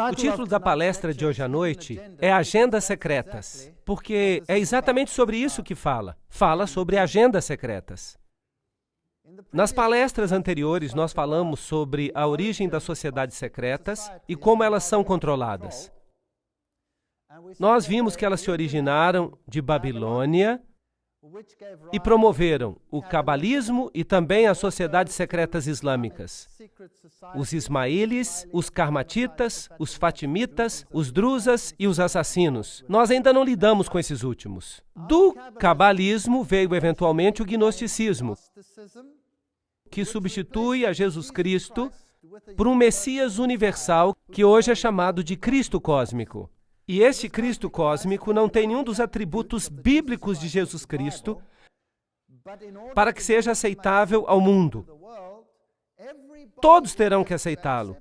O título da palestra de hoje à noite é Agendas Secretas, porque é exatamente sobre isso que fala. Fala sobre agendas secretas. Nas palestras anteriores, nós falamos sobre a origem das sociedades secretas e como elas são controladas. Nós vimos que elas se originaram de Babilônia e promoveram o cabalismo e também as sociedades secretas islâmicas. Os ismaílis, os karmatitas, os fatimitas, os druzas e os assassinos. Nós ainda não lidamos com esses últimos. Do cabalismo veio eventualmente o gnosticismo, que substitui a Jesus Cristo por um Messias universal que hoje é chamado de Cristo cósmico. E este Cristo cósmico não tem nenhum dos atributos bíblicos de Jesus Cristo para que seja aceitável ao mundo. Todos terão que aceitá-lo.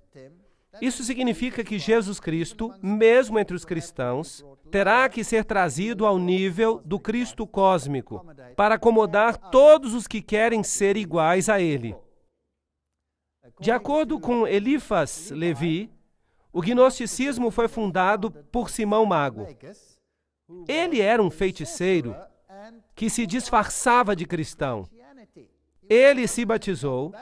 Isso significa que Jesus Cristo, mesmo entre os cristãos, terá que ser trazido ao nível do Cristo cósmico para acomodar todos os que querem ser iguais a Ele. De acordo com Eliphas Levi, o gnosticismo foi fundado por Simão Mago. Ele era um feiticeiro que se disfarçava de cristão. Ele se batizou,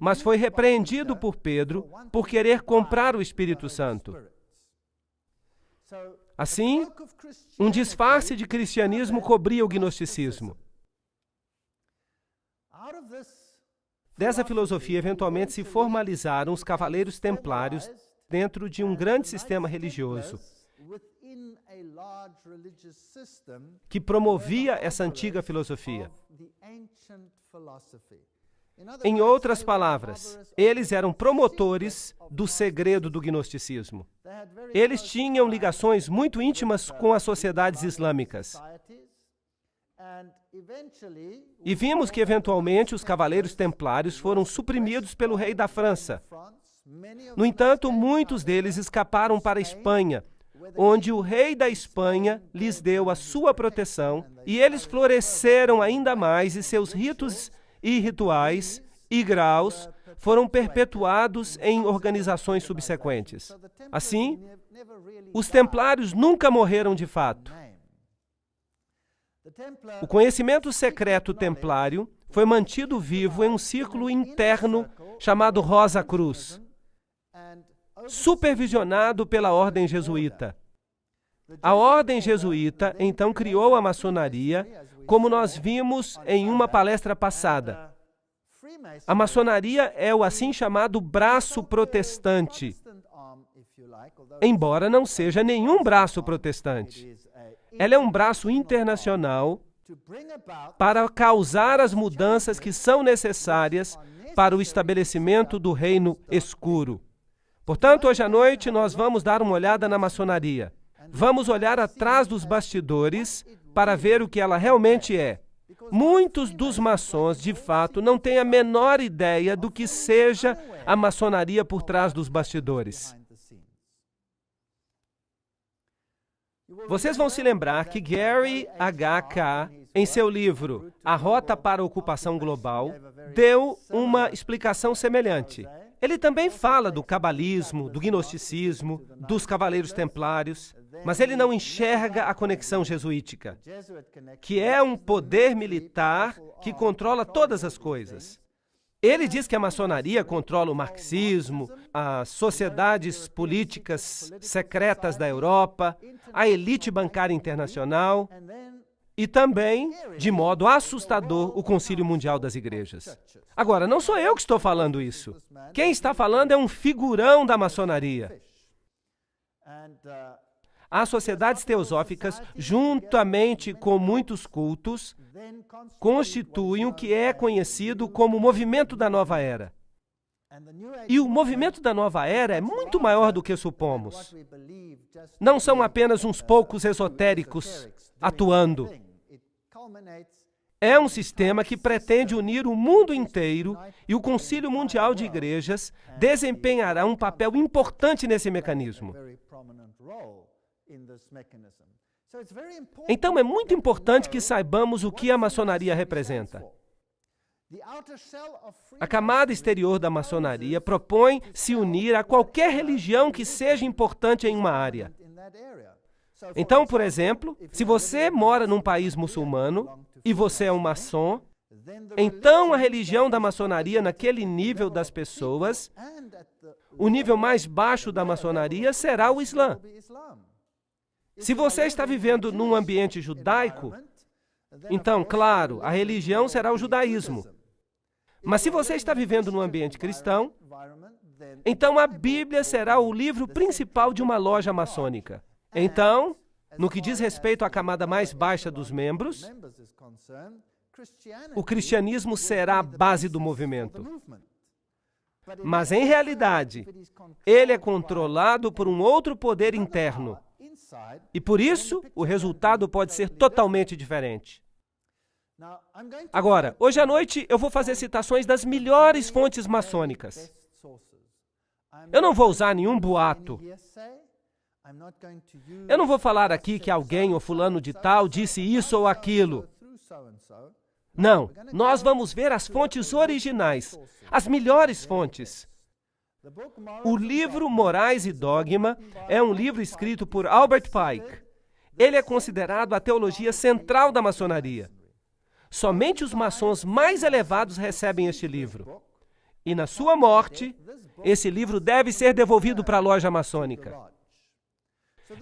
mas foi repreendido por Pedro por querer comprar o Espírito Santo. Assim, um disfarce de cristianismo cobria o gnosticismo. Dessa filosofia, eventualmente, se formalizaram os cavaleiros templários dentro de um grande sistema religioso que promovia essa antiga filosofia. Em outras palavras, eles eram promotores do segredo do gnosticismo. Eles tinham ligações muito íntimas com as sociedades islâmicas. E vimos que, eventualmente, os cavaleiros templários foram suprimidos pelo rei da França. No entanto, muitos deles escaparam para a Espanha, onde o rei da Espanha lhes deu a sua proteção, e eles floresceram ainda mais, e seus ritos e rituais e graus foram perpetuados em organizações subsequentes. Assim, os templários nunca morreram de fato. O conhecimento secreto templário foi mantido vivo em um círculo interno chamado Rosa Cruz, supervisionado pela ordem jesuíta. A ordem jesuíta, então, criou a maçonaria, como nós vimos em uma palestra passada. A maçonaria é o assim chamado braço protestante, embora não seja nenhum braço protestante. Ela é um braço internacional para causar as mudanças que são necessárias para o estabelecimento do reino escuro. Portanto, hoje à noite nós vamos dar uma olhada na maçonaria. Vamos olhar atrás dos bastidores para ver o que ela realmente é. Muitos dos maçons, de fato, não têm a menor ideia do que seja a maçonaria por trás dos bastidores. Vocês vão se lembrar que Gary H.K., em seu livro A Rota para a Ocupação Global, deu uma explicação semelhante. Ele também fala do cabalismo, do gnosticismo, dos cavaleiros templários, mas ele não enxerga a conexão jesuítica, que é um poder militar que controla todas as coisas. Ele diz que a maçonaria controla o marxismo, as sociedades políticas secretas da Europa, a elite bancária internacional e também, de modo assustador, o Concílio Mundial das Igrejas. Agora, não sou eu que estou falando isso. Quem está falando é um figurão da maçonaria. As sociedades teosóficas, juntamente com muitos cultos, constituem o que é conhecido como o movimento da nova era. E o movimento da nova era é muito maior do que supomos. Não são apenas uns poucos esotéricos atuando. É um sistema que pretende unir o mundo inteiro e o Concílio Mundial de Igrejas desempenhará um papel importante nesse mecanismo. Então, é muito importante que saibamos o que a maçonaria representa. A camada exterior da maçonaria propõe se unir a qualquer religião que seja importante em uma área. Então, por exemplo, se você mora num país muçulmano e você é um maçom, então a religião da maçonaria naquele nível das pessoas, o nível mais baixo da maçonaria será o Islã. Se você está vivendo num ambiente judaico, então, claro, a religião será o judaísmo. Mas se você está vivendo num ambiente cristão, então a Bíblia será o livro principal de uma loja maçônica. Então, no que diz respeito à camada mais baixa dos membros, o cristianismo será a base do movimento. Mas, em realidade, ele é controlado por um outro poder interno. E, por isso, o resultado pode ser totalmente diferente. Agora, hoje à noite, eu vou fazer citações das melhores fontes maçônicas. Eu não vou usar nenhum boato. Eu não vou falar aqui que alguém ou fulano de tal disse isso ou aquilo. Não, nós vamos ver as fontes originais, as melhores fontes. O livro Morais e Dogma é um livro escrito por Albert Pike. Ele é considerado a teologia central da maçonaria. Somente os maçons mais elevados recebem este livro. E na sua morte, esse livro deve ser devolvido para a loja maçônica.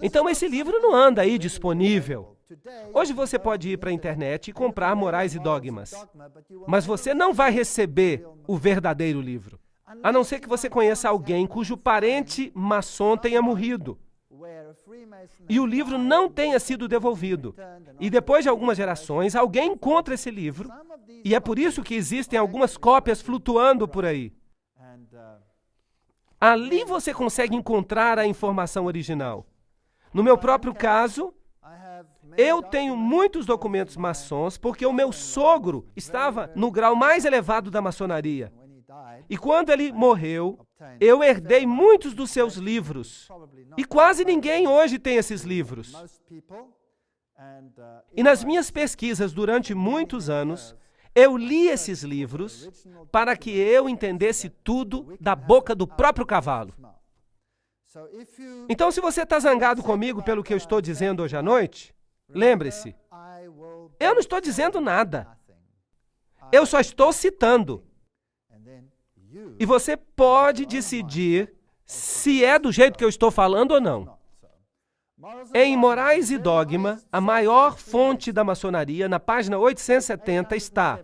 Então esse livro não anda aí disponível. Hoje você pode ir para a internet e comprar Morais e Dogmas, mas você não vai receber o verdadeiro livro, a não ser que você conheça alguém cujo parente maçom tenha morrido e o livro não tenha sido devolvido. E depois de algumas gerações, alguém encontra esse livro, e é por isso que existem algumas cópias flutuando por aí. Ali você consegue encontrar a informação original. No meu próprio caso, eu tenho muitos documentos maçons porque o meu sogro estava no grau mais elevado da maçonaria. E quando ele morreu, eu herdei muitos dos seus livros. E quase ninguém hoje tem esses livros. E nas minhas pesquisas durante muitos anos, eu li esses livros para que eu entendesse tudo da boca do próprio cavalo. Então, se você está zangado comigo pelo que eu estou dizendo hoje à noite, lembre-se, eu não estou dizendo nada. Eu só estou citando. E você pode decidir se é do jeito que eu estou falando ou não. Em Morais e Dogma, a maior fonte da maçonaria, na página 870, está: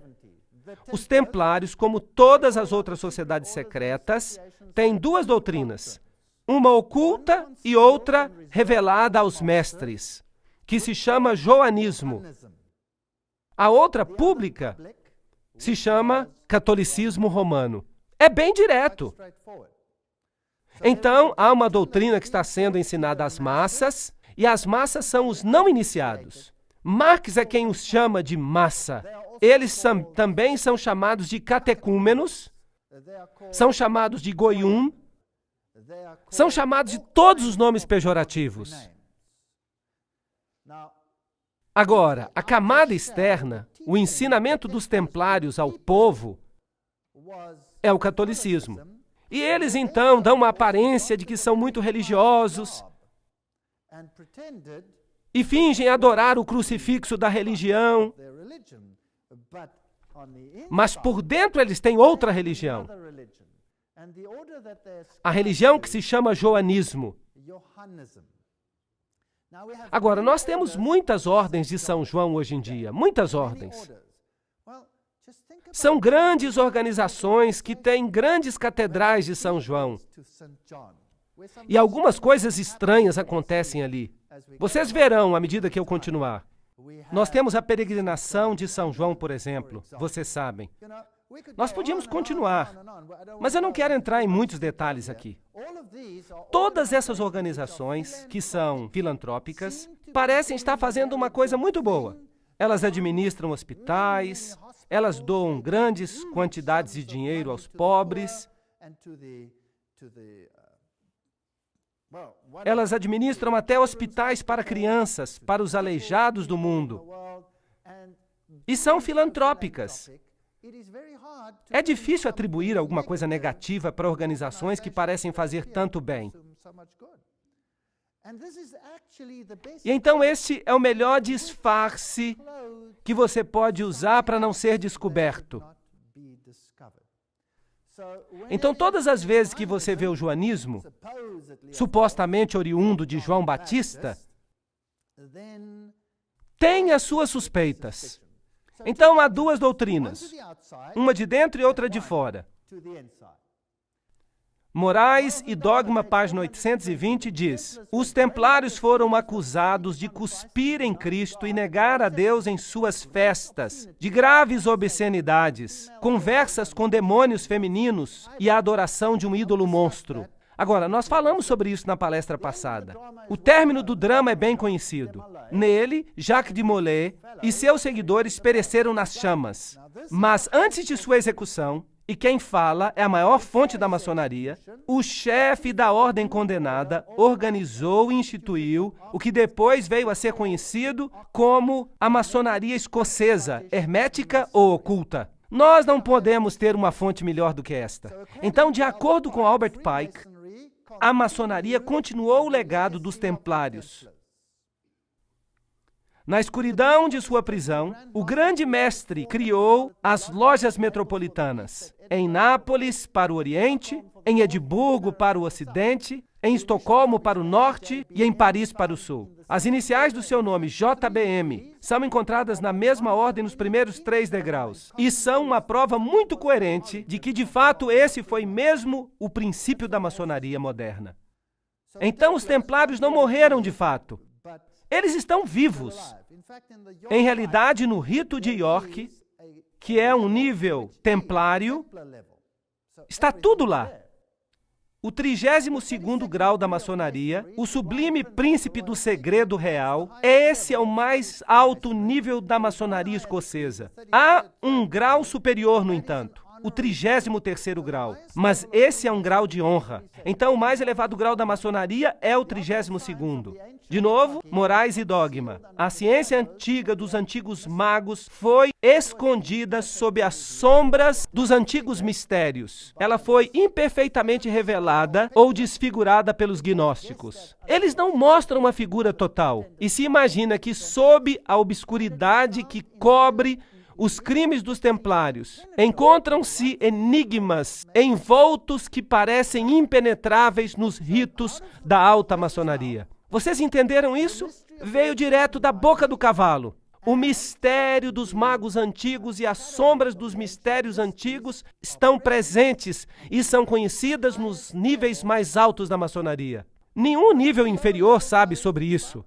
os templários, como todas as outras sociedades secretas, têm duas doutrinas, uma oculta e outra revelada aos mestres, que se chama joanismo. A outra, pública, se chama catolicismo romano. É bem direto. Então, há uma doutrina que está sendo ensinada às massas, e as massas são os não iniciados. Marx é quem os chama de massa. Eles também são chamados de catecúmenos, são chamados de goium, são chamados de todos os nomes pejorativos. Agora, a camada externa, o ensinamento dos templários ao povo, é o catolicismo. E eles, então, dão uma aparência de que são muito religiosos e fingem adorar o crucifixo da religião, mas por dentro eles têm outra religião. A religião que se chama joanismo. Agora, nós temos muitas ordens de São João hoje em dia, muitas ordens. São grandes organizações que têm grandes catedrais de São João. E algumas coisas estranhas acontecem ali. Vocês verão à medida que eu continuar. Nós temos a peregrinação de São João, por exemplo, vocês sabem. Nós podíamos continuar, mas eu não quero entrar em muitos detalhes aqui. Todas essas organizações, que são filantrópicas, parecem estar fazendo uma coisa muito boa. Elas administram hospitais, elas doam grandes quantidades de dinheiro aos pobres, elas administram até hospitais para crianças, para os aleijados do mundo. E são filantrópicas. É difícil atribuir alguma coisa negativa para organizações que parecem fazer tanto bem. E então esse é o melhor disfarce que você pode usar para não ser descoberto. Então, todas as vezes que você vê o joanismo, supostamente oriundo de João Batista, tem as suas suspeitas. Então, há duas doutrinas, uma de dentro e outra de fora. Moraes e Dogma, página 820, diz: os templários foram acusados de cuspir em Cristo e negar a Deus em suas festas, de graves obscenidades, conversas com demônios femininos e a adoração de um ídolo monstro. Agora, nós falamos sobre isso na palestra passada. O término do drama é bem conhecido. Nele, Jacques de Molay e seus seguidores pereceram nas chamas. Mas antes de sua execução, e quem fala é a maior fonte da maçonaria, o chefe da ordem condenada organizou e instituiu o que depois veio a ser conhecido como a maçonaria escocesa, hermética ou oculta. Nós não podemos ter uma fonte melhor do que esta. Então, de acordo com Albert Pike, a maçonaria continuou o legado dos templários. Na escuridão de sua prisão, o grande mestre criou as lojas metropolitanas, em Nápoles para o Oriente, em Edimburgo para o Ocidente, em Estocolmo para o Norte e em Paris para o Sul. As iniciais do seu nome, JBM, são encontradas na mesma ordem nos primeiros 3 degraus e são uma prova muito coerente de que, de fato, esse foi mesmo o princípio da maçonaria moderna. Então, os templários não morreram de fato. Eles estão vivos. Em realidade, no rito de York, que é um nível templário, está tudo lá. O 32º grau da maçonaria, o sublime príncipe do segredo real, esse é o mais alto nível da maçonaria escocesa. Há um grau superior, no entanto, o 33º grau, mas esse é um grau de honra. Então, o mais elevado grau da maçonaria é o 32º. De novo, Moraes e Dogma. A ciência antiga dos antigos magos foi escondida sob as sombras dos antigos mistérios. Ela foi imperfeitamente revelada ou desfigurada pelos gnósticos. Eles não mostram uma figura total e se imagina que sob a obscuridade que cobre os crimes dos templários, encontram-se enigmas envoltos que parecem impenetráveis nos ritos da alta maçonaria. Vocês entenderam isso? Veio direto da boca do cavalo. O mistério dos magos antigos e as sombras dos mistérios antigos estão presentes e são conhecidas nos níveis mais altos da maçonaria. Nenhum nível inferior sabe sobre isso.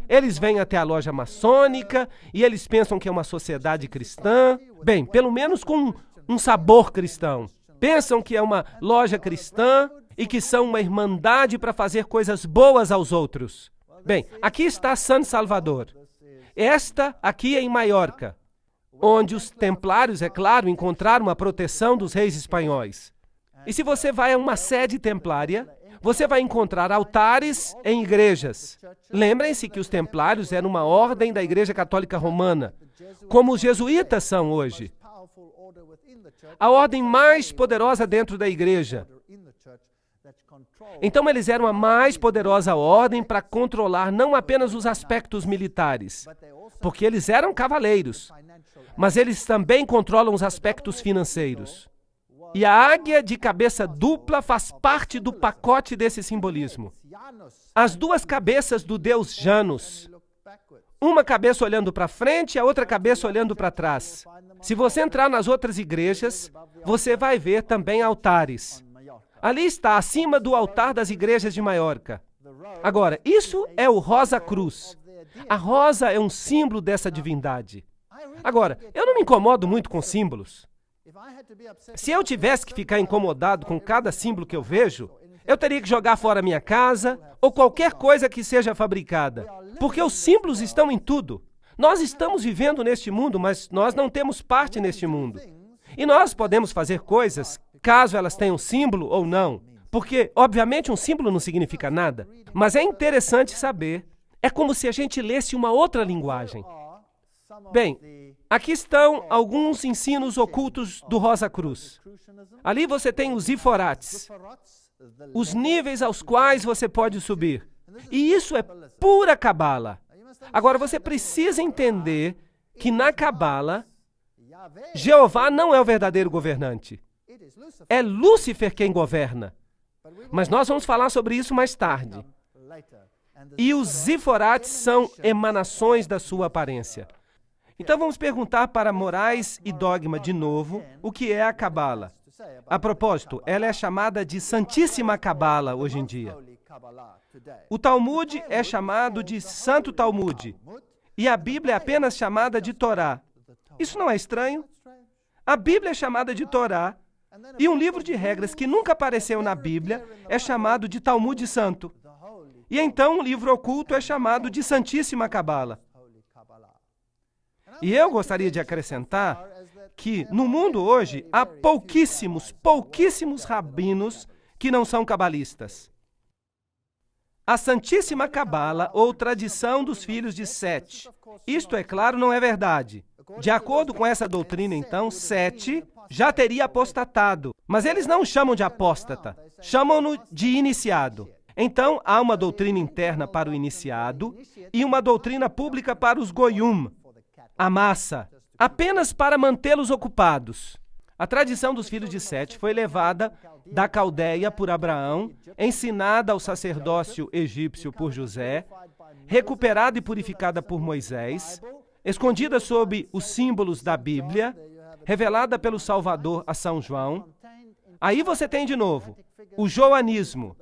Eles vêm até a loja maçônica e eles pensam que é uma sociedade cristã. Bem, pelo menos com um sabor cristão. Pensam que é uma loja cristã e que são uma irmandade para fazer coisas boas aos outros. Bem, aqui está San Salvador. Esta aqui é em Maiorca, onde os templários, é claro, encontraram a proteção dos reis espanhóis. E se você vai a uma sede templária, você vai encontrar altares em igrejas. Lembrem-se que os templários eram uma ordem da Igreja Católica Romana, como os jesuítas são hoje. A ordem mais poderosa dentro da igreja. Então, eles eram a mais poderosa ordem para controlar não apenas os aspectos militares, porque eles eram cavaleiros, mas eles também controlam os aspectos financeiros. E a águia de cabeça dupla faz parte do pacote desse simbolismo. As duas cabeças do deus Janus, uma cabeça olhando para frente e a outra cabeça olhando para trás. Se você entrar nas outras igrejas, você vai ver também altares. Ali está, acima do altar das igrejas de Maiorca. Agora, isso é o Rosa Cruz. A rosa é um símbolo dessa divindade. Agora, eu não me incomodo muito com símbolos. Se eu tivesse que ficar incomodado com cada símbolo que eu vejo, eu teria que jogar fora a minha casa ou qualquer coisa que seja fabricada. Porque os símbolos estão em tudo. Nós estamos vivendo neste mundo, mas nós não temos parte neste mundo. E nós podemos fazer coisas, caso elas tenham símbolo ou não. Porque, obviamente, um símbolo não significa nada. Mas é interessante saber, é como se a gente lesse uma outra linguagem. Bem, aqui estão alguns ensinos ocultos do Rosa Cruz. Ali você tem os iforates, os níveis aos quais você pode subir. E isso é pura cabala. Agora, você precisa entender que na cabala, Jeová não é o verdadeiro governante. É Lúcifer quem governa. Mas nós vamos falar sobre isso mais tarde. E os iforates são emanações da sua aparência. Então vamos perguntar para Moraes e Dogma de novo o que é a cabala. A propósito, ela é chamada de Santíssima Cabala hoje em dia. O Talmud é chamado de Santo Talmud. E a Bíblia é apenas chamada de Torá. Isso não é estranho? A Bíblia é chamada de Torá. E um livro de regras que nunca apareceu na Bíblia é chamado de Talmud Santo. E então um livro oculto é chamado de Santíssima Cabala. E eu gostaria de acrescentar que no mundo hoje há pouquíssimos rabinos que não são cabalistas. A Santíssima Cabala, ou tradição dos filhos de Sete. Isto, é claro, não é verdade. De acordo com essa doutrina, então, Sete já teria apostatado. Mas eles não chamam de apóstata, chamam-no de iniciado. Então, há uma doutrina interna para o iniciado e uma doutrina pública para os goyum, a massa, apenas para mantê-los ocupados. A tradição dos filhos de Sete foi levada da Caldeia por Abraão, ensinada ao sacerdócio egípcio por José, recuperada e purificada por Moisés, escondida sob os símbolos da Bíblia, revelada pelo Salvador a São João. Aí você tem de novo o joanismo,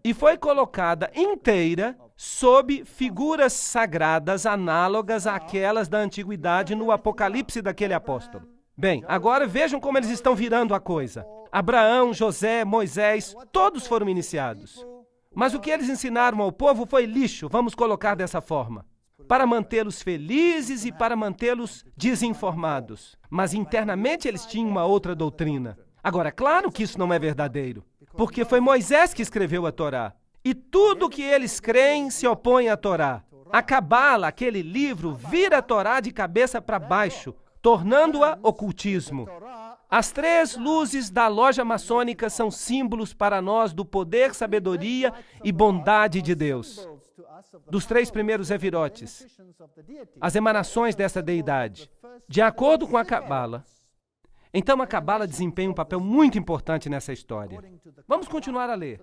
e foi colocada inteira sob figuras sagradas análogas àquelas da antiguidade no Apocalipse daquele apóstolo. Bem, agora vejam como eles estão virando a coisa. Abraão, José, Moisés, todos foram iniciados. Mas o que eles ensinaram ao povo foi lixo, vamos colocar dessa forma, para mantê-los felizes e para mantê-los desinformados. Mas internamente eles tinham uma outra doutrina. Agora, claro que isso não é verdadeiro, porque foi Moisés que escreveu a Torá. E tudo que eles creem se opõe à Torá. A Cabala, aquele livro, vira a Torá de cabeça para baixo, tornando-a ocultismo. As três luzes da loja maçônica são símbolos para nós do poder, sabedoria e bondade de Deus. Dos três primeiros evirotes, as emanações dessa deidade. De acordo com a Cabala, então a Cabala desempenha um papel muito importante nessa história. Vamos continuar a ler.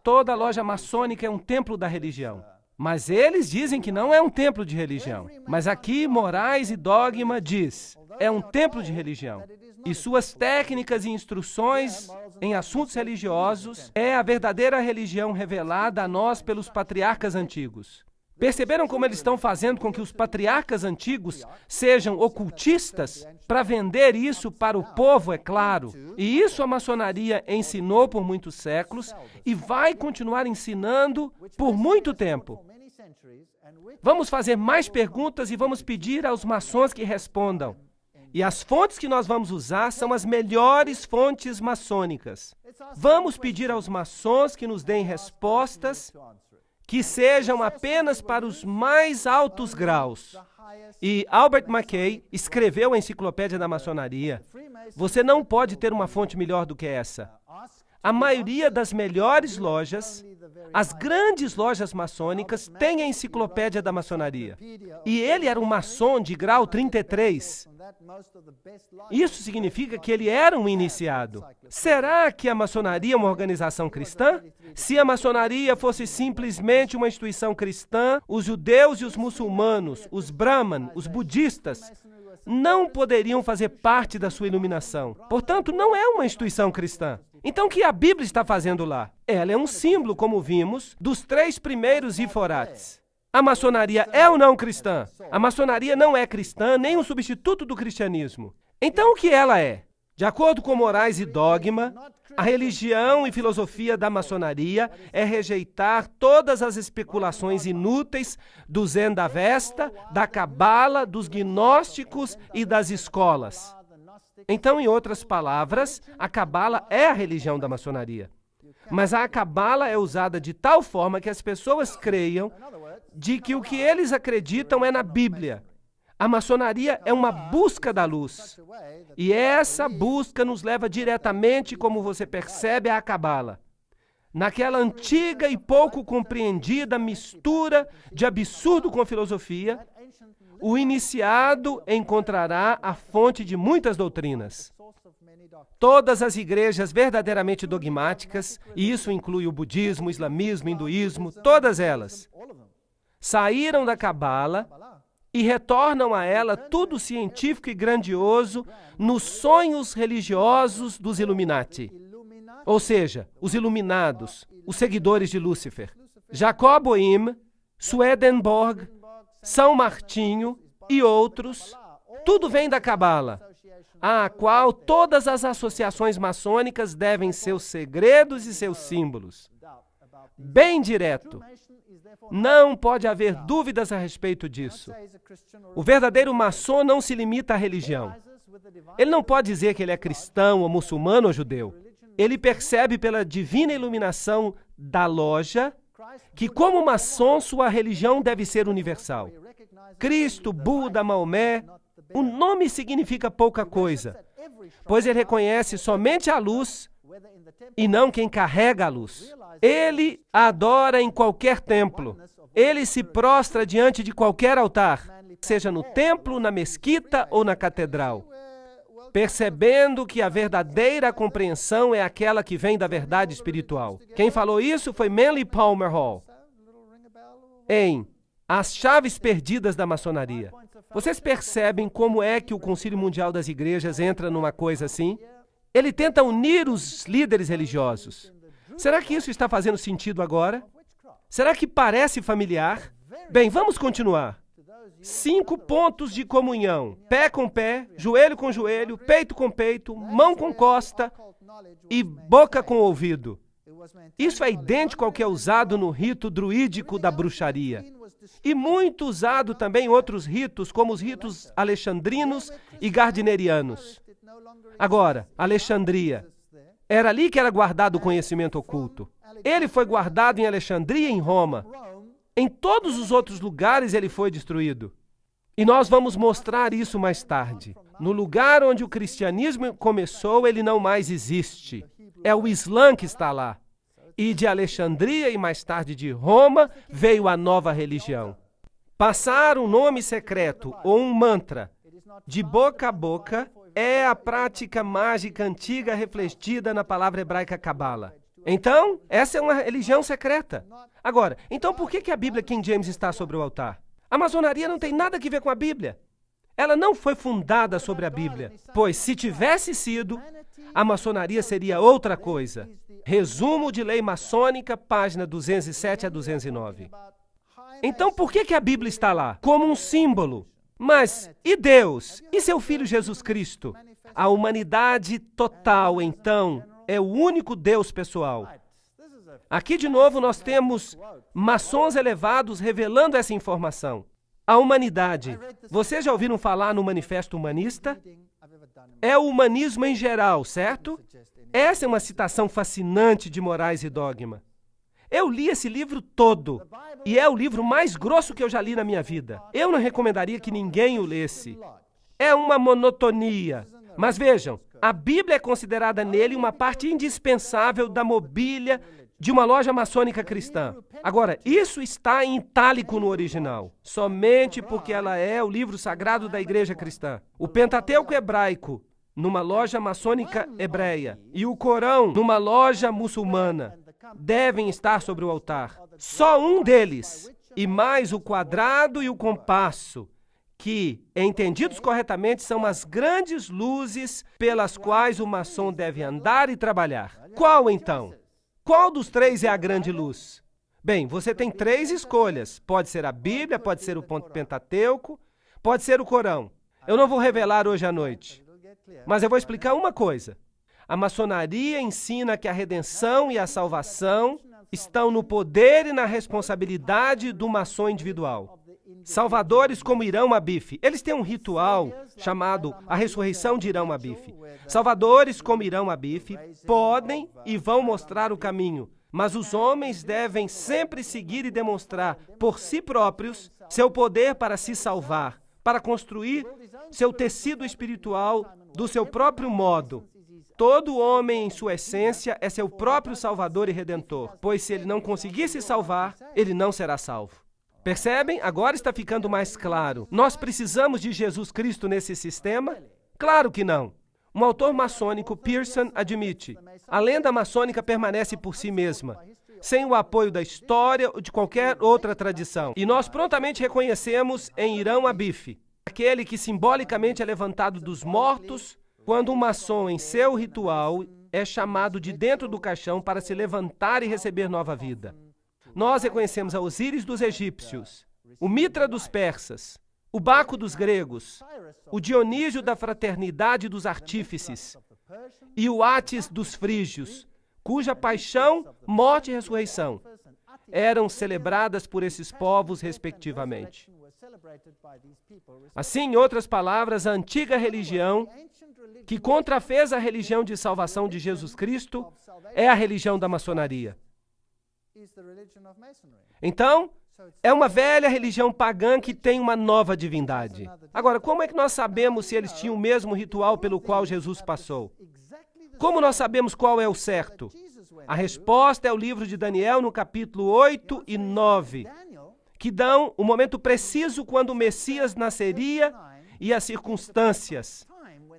Toda loja maçônica é um templo da religião. Mas eles dizem que não é um templo de religião. Mas aqui Moraes e Dogma diz, é um templo de religião. E suas técnicas e instruções em assuntos religiosos é a verdadeira religião revelada a nós pelos patriarcas antigos. Perceberam como eles estão fazendo com que os patriarcas antigos sejam ocultistas para vender isso para o povo, é claro. E isso a maçonaria ensinou por muitos séculos e vai continuar ensinando por muito tempo. Vamos fazer mais perguntas e vamos pedir aos maçons que respondam. E as fontes que nós vamos usar são as melhores fontes maçônicas. Vamos pedir aos maçons que nos deem respostas que sejam apenas para os mais altos graus. E Albert Mackay escreveu a Enciclopédia da Maçonaria. Você não pode ter uma fonte melhor do que essa. A maioria das melhores lojas, as grandes lojas maçônicas, tem a Enciclopédia da Maçonaria. E ele era um maçom de grau 33. Isso significa que ele era um iniciado. Será que a maçonaria é uma organização cristã? Se a maçonaria fosse simplesmente uma instituição cristã, os judeus e os muçulmanos, os brahman, os budistas, não poderiam fazer parte da sua iluminação. Portanto, não é uma instituição cristã. Então, o que a Bíblia está fazendo lá? Ela é um símbolo, como vimos, dos três primeiros iforates. A maçonaria é ou não cristã? A maçonaria não é cristã, nem um substituto do cristianismo. Então, o que ela é? De acordo com Moraes e Dogma, a religião e filosofia da maçonaria é rejeitar todas as especulações inúteis do Zendavesta, da Cabala, dos gnósticos e das escolas. Então, em outras palavras, a Cabala é a religião da maçonaria. Mas a Cabala é usada de tal forma que as pessoas creiam de que o que eles acreditam é na Bíblia. A maçonaria é uma busca da luz. E essa busca nos leva diretamente, como você percebe, à Cabala. Naquela antiga e pouco compreendida mistura de absurdo com filosofia, o iniciado encontrará a fonte de muitas doutrinas. Todas as igrejas verdadeiramente dogmáticas, e isso inclui o budismo, o islamismo, o hinduísmo, todas elas, saíram da Cabala e retornam a ela tudo científico e grandioso nos sonhos religiosos dos Illuminati. Ou seja, os iluminados, os seguidores de Lúcifer. Jacob Boehme, Swedenborg, São Martinho e outros, tudo vem da Cabala, à qual todas as associações maçônicas devem seus segredos e seus símbolos. Bem direto. Não pode haver dúvidas a respeito disso. O verdadeiro maçom não se limita à religião. Ele não pode dizer que ele é cristão, ou muçulmano, ou judeu. Ele percebe pela divina iluminação da loja que, como maçom, sua religião deve ser universal. Cristo, Buda, Maomé, o nome significa pouca coisa, pois ele reconhece somente a luz e não quem carrega a luz. Ele adora em qualquer templo. Ele se prostra diante de qualquer altar, seja no templo, na mesquita ou na catedral, percebendo que a verdadeira compreensão é aquela que vem da verdade espiritual. Quem falou isso foi Manly Palmer Hall, em As Chaves Perdidas da Maçonaria. Vocês percebem como é que o Concílio Mundial das Igrejas entra numa coisa assim? Ele tenta unir os líderes religiosos. Será que isso está fazendo sentido agora? Será que parece familiar? Bem, vamos continuar. 5 pontos de comunhão: pé com pé, joelho com joelho, peito com peito, mão com costa e boca com ouvido. Isso é idêntico ao que é usado no rito druídico da bruxaria. E muito usado também em outros ritos, como os ritos alexandrinos e gardnerianos. Agora, Alexandria. Era ali que era guardado o conhecimento oculto. Ele foi guardado em Alexandria e em Roma. Em todos os outros lugares ele foi destruído. E nós vamos mostrar isso mais tarde. No lugar onde o cristianismo começou, ele não mais existe. É o Islã que está lá. E de Alexandria e mais tarde de Roma veio a nova religião. Passar um nome secreto ou um mantra de boca a boca é a prática mágica antiga refletida na palavra hebraica Cabala. Então, essa é uma religião secreta. Agora, então por que a Bíblia King James está sobre o altar? A maçonaria não tem nada a ver com a Bíblia. Ela não foi fundada sobre a Bíblia, pois se tivesse sido, a maçonaria seria outra coisa. Resumo de Lei Maçônica, página 207 a 209. Então por que a Bíblia está lá? Como um símbolo. Mas, e Deus? E seu Filho Jesus Cristo? A humanidade total, então, é o único Deus pessoal. Aqui, de novo, nós temos maçons elevados revelando essa informação. A humanidade. Vocês já ouviram falar no Manifesto Humanista? É o humanismo em geral, certo? Essa é uma citação fascinante de Morais e Dogma. Eu li esse livro todo, e é o livro mais grosso que eu já li na minha vida. Eu não recomendaria que ninguém o lesse. É uma monotonia. Mas vejam, a Bíblia é considerada nele uma parte indispensável da mobília de uma loja maçônica cristã. Agora, isso está em itálico no original, somente porque ela é o livro sagrado da igreja cristã. O Pentateuco hebraico, numa loja maçônica hebreia, e o Corão, numa loja muçulmana, devem estar sobre o altar. Só um deles, e mais o quadrado e o compasso, que, entendidos corretamente, são as grandes luzes pelas quais o maçom deve andar e trabalhar. Qual, então? Qual dos 3 é a grande luz? Bem, você tem 3 escolhas. Pode ser a Bíblia, pode ser o Pentateuco, pode ser o Corão. Eu não vou revelar hoje à noite, mas eu vou explicar uma coisa. A maçonaria ensina que a redenção e a salvação estão no poder e na responsabilidade do maçom individual. Salvadores como Irão Abif, eles têm um ritual chamado a ressurreição de Irão Abif. Salvadores como Irão Abif podem e vão mostrar o caminho, mas os homens devem sempre seguir e demonstrar por si próprios seu poder para se salvar, para construir seu tecido espiritual do seu próprio modo. Todo homem, em sua essência, é seu próprio Salvador e Redentor, pois se ele não conseguir se salvar, ele não será salvo. Percebem? Agora está ficando mais claro. Nós precisamos de Jesus Cristo nesse sistema? Claro que não. Um autor maçônico, Pearson, admite: a lenda maçônica permanece por si mesma, sem o apoio da história ou de qualquer outra tradição. E nós prontamente reconhecemos em Irão Abif, aquele que simbolicamente é levantado dos mortos, quando um maçom, em seu ritual, é chamado de dentro do caixão para se levantar e receber nova vida. Nós reconhecemos a Osíris dos egípcios, o Mitra dos persas, o Baco dos gregos, o Dionísio da fraternidade dos artífices e o Átis dos frígios, cuja paixão, morte e ressurreição eram celebradas por esses povos respectivamente. Assim, em outras palavras, a antiga religião, que contrafez a religião de salvação de Jesus Cristo, é a religião da maçonaria. Então, é uma velha religião pagã que tem uma nova divindade. Agora, como é que nós sabemos se eles tinham o mesmo ritual pelo qual Jesus passou? Como nós sabemos qual é o certo? A resposta é o livro de Daniel, no capítulo 8 e 9, que dão o momento preciso quando o Messias nasceria e as circunstâncias.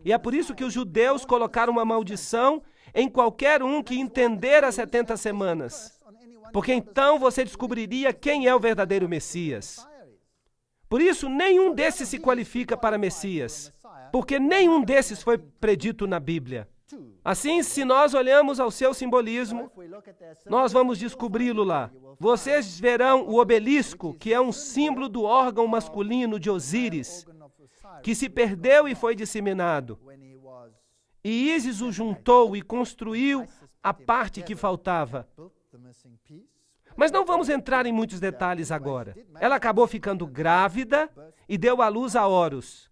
E é por isso que os judeus colocaram uma maldição em qualquer um que entender as 70 semanas. Porque então você descobriria quem é o verdadeiro Messias. Por isso, nenhum desses se qualifica para Messias, porque nenhum desses foi predito na Bíblia. Assim, se nós olhamos ao seu simbolismo, nós vamos descobri-lo lá. Vocês verão o obelisco, que é um símbolo do órgão masculino de Osíris, que se perdeu e foi disseminado. E Ísis o juntou e construiu a parte que faltava. Mas não vamos entrar em muitos detalhes agora. Ela acabou ficando grávida e deu à luz a Horus.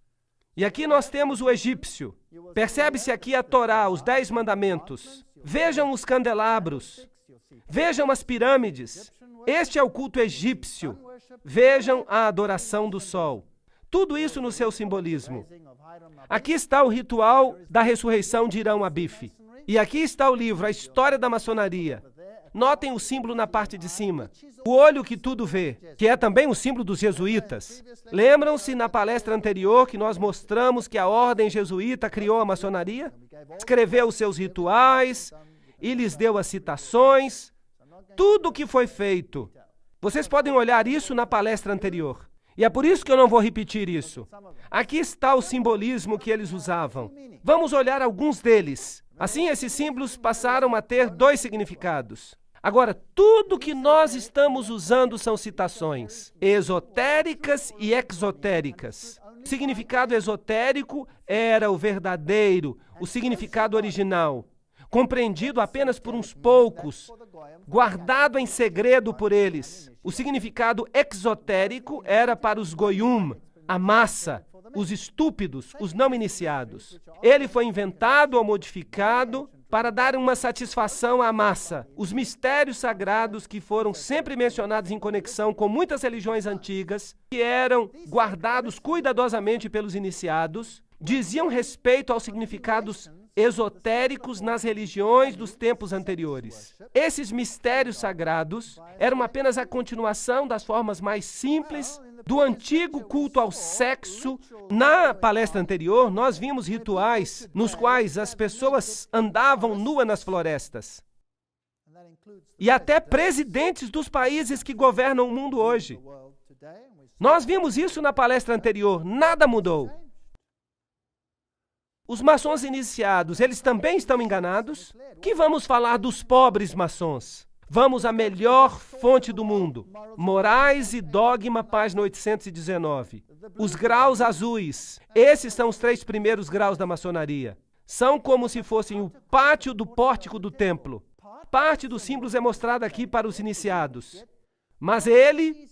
E aqui nós temos o egípcio. Percebe-se aqui a Torá, os 10 mandamentos. Vejam os candelabros. Vejam as pirâmides. Este é o culto egípcio. Vejam a adoração do sol. Tudo isso no seu simbolismo. Aqui está o ritual da ressurreição de Irão Abif. E aqui está o livro, A História da Maçonaria. Notem o símbolo na parte de cima. O olho que tudo vê, que é também o símbolo dos jesuítas. Lembram-se na palestra anterior que nós mostramos que a ordem jesuíta criou a maçonaria? Escreveu os seus rituais e lhes deu as citações. Tudo o que foi feito. Vocês podem olhar isso na palestra anterior. E é por isso que eu não vou repetir isso. Aqui está o simbolismo que eles usavam. Vamos olhar alguns deles. Assim, esses símbolos passaram a ter 2 significados. Agora, tudo que nós estamos usando são citações esotéricas e exotéricas. O significado esotérico era o verdadeiro, o significado original, compreendido apenas por uns poucos, guardado em segredo por eles. O significado exotérico era para os goyum, a massa, os estúpidos, os não iniciados. Ele foi inventado ou modificado para dar uma satisfação à massa. Os mistérios sagrados que foram sempre mencionados em conexão com muitas religiões antigas, que eram guardados cuidadosamente pelos iniciados, diziam respeito aos significados esotéricos nas religiões dos tempos anteriores. Esses mistérios sagrados eram apenas a continuação das formas mais simples do antigo culto ao sexo. Na palestra anterior, nós vimos rituais nos quais as pessoas andavam nuas nas florestas. E até presidentes dos países que governam o mundo hoje. Nós vimos isso na palestra anterior, nada mudou. Os maçons iniciados, eles também estão enganados? Que vamos falar dos pobres maçons? Vamos à melhor fonte do mundo. Morais e Dogma, página 819. Os graus azuis. Esses são os 3 primeiros graus da maçonaria. São como se fossem o pátio do pórtico do templo. Parte dos símbolos é mostrada aqui para os iniciados. Mas ele,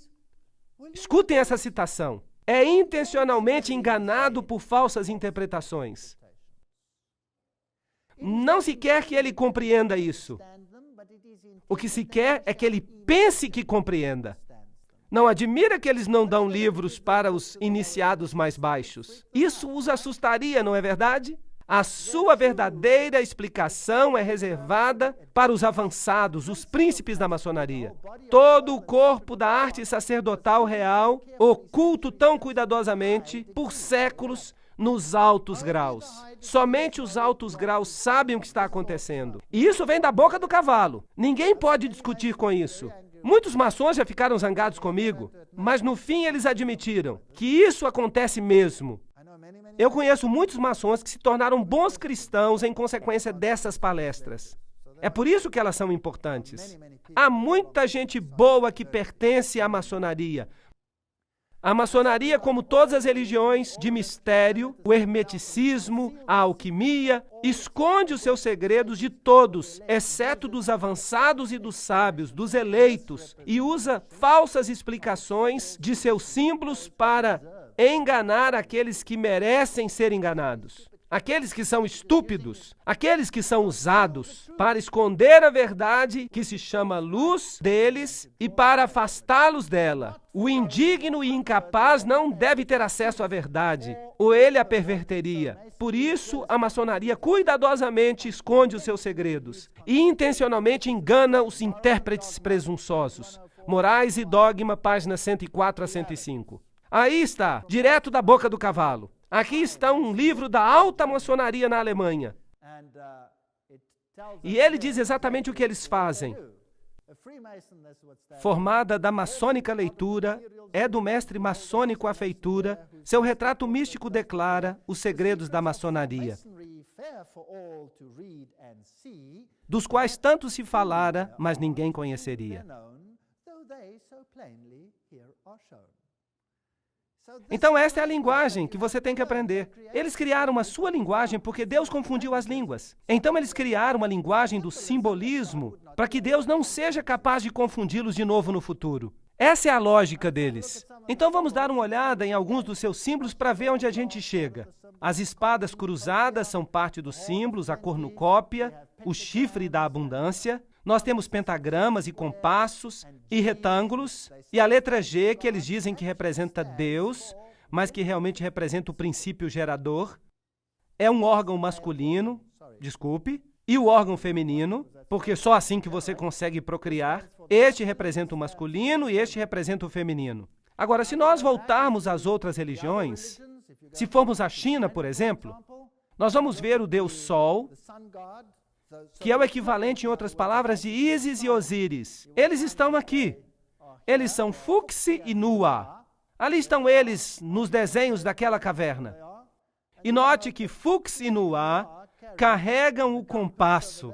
escutem essa citação, é intencionalmente enganado por falsas interpretações. Não se quer que ele compreenda isso. O que se quer é que ele pense que compreenda. Não admira que eles não dão livros para os iniciados mais baixos. Isso os assustaria, não é verdade? A sua verdadeira explicação é reservada para os avançados, os príncipes da maçonaria. Todo o corpo da arte sacerdotal real, oculto tão cuidadosamente por séculos nos altos graus. Somente os altos graus sabem o que está acontecendo. E isso vem da boca do cavalo. Ninguém pode discutir com isso. Muitos maçons já ficaram zangados comigo, mas no fim eles admitiram que isso acontece mesmo. Eu conheço muitos maçons que se tornaram bons cristãos em consequência dessas palestras. É por isso que elas são importantes. Há muita gente boa que pertence à maçonaria. A maçonaria, como todas as religiões de mistério, o hermeticismo, a alquimia, esconde os seus segredos de todos, exceto dos avançados e dos sábios, dos eleitos, e usa falsas explicações de seus símbolos para enganar aqueles que merecem ser enganados. Aqueles que são estúpidos, aqueles que são usados para esconder a verdade que se chama luz deles e para afastá-los dela. O indigno e incapaz não deve ter acesso à verdade, ou ele a perverteria. Por isso, a maçonaria cuidadosamente esconde os seus segredos e intencionalmente engana os intérpretes presunçosos. Morais e Dogma, páginas 104 a 105. Aí está, direto da boca do cavalo. Aqui está um livro da alta maçonaria na Alemanha. E ele diz exatamente o que eles fazem. Formada da maçônica leitura, é do mestre maçônico a feitura, seu retrato místico declara os segredos da maçonaria, dos quais tanto se falara, mas ninguém conheceria. Então esta é a linguagem que você tem que aprender. Eles criaram a sua linguagem porque Deus confundiu as línguas. Então eles criaram uma linguagem do simbolismo para que Deus não seja capaz de confundi-los de novo no futuro. Essa é a lógica deles. Então vamos dar uma olhada em alguns dos seus símbolos para ver onde a gente chega. As espadas cruzadas são parte dos símbolos, a cornucópia, o chifre da abundância. Nós temos pentagramas e compassos e retângulos, e a letra G, que eles dizem que representa Deus, mas que realmente representa o princípio gerador. É um órgão masculino, e o órgão feminino, porque só assim que você consegue procriar. Este representa o masculino e este representa o feminino. Agora, se nós voltarmos às outras religiões, se formos à China, por exemplo, nós vamos ver o Deus Sol, que é o equivalente, em outras palavras, de Ísis e Osíris. Eles estão aqui. Eles são Fuxi e Nua. Ali estão eles nos desenhos daquela caverna. E note que Fuxi e Nua carregam o compasso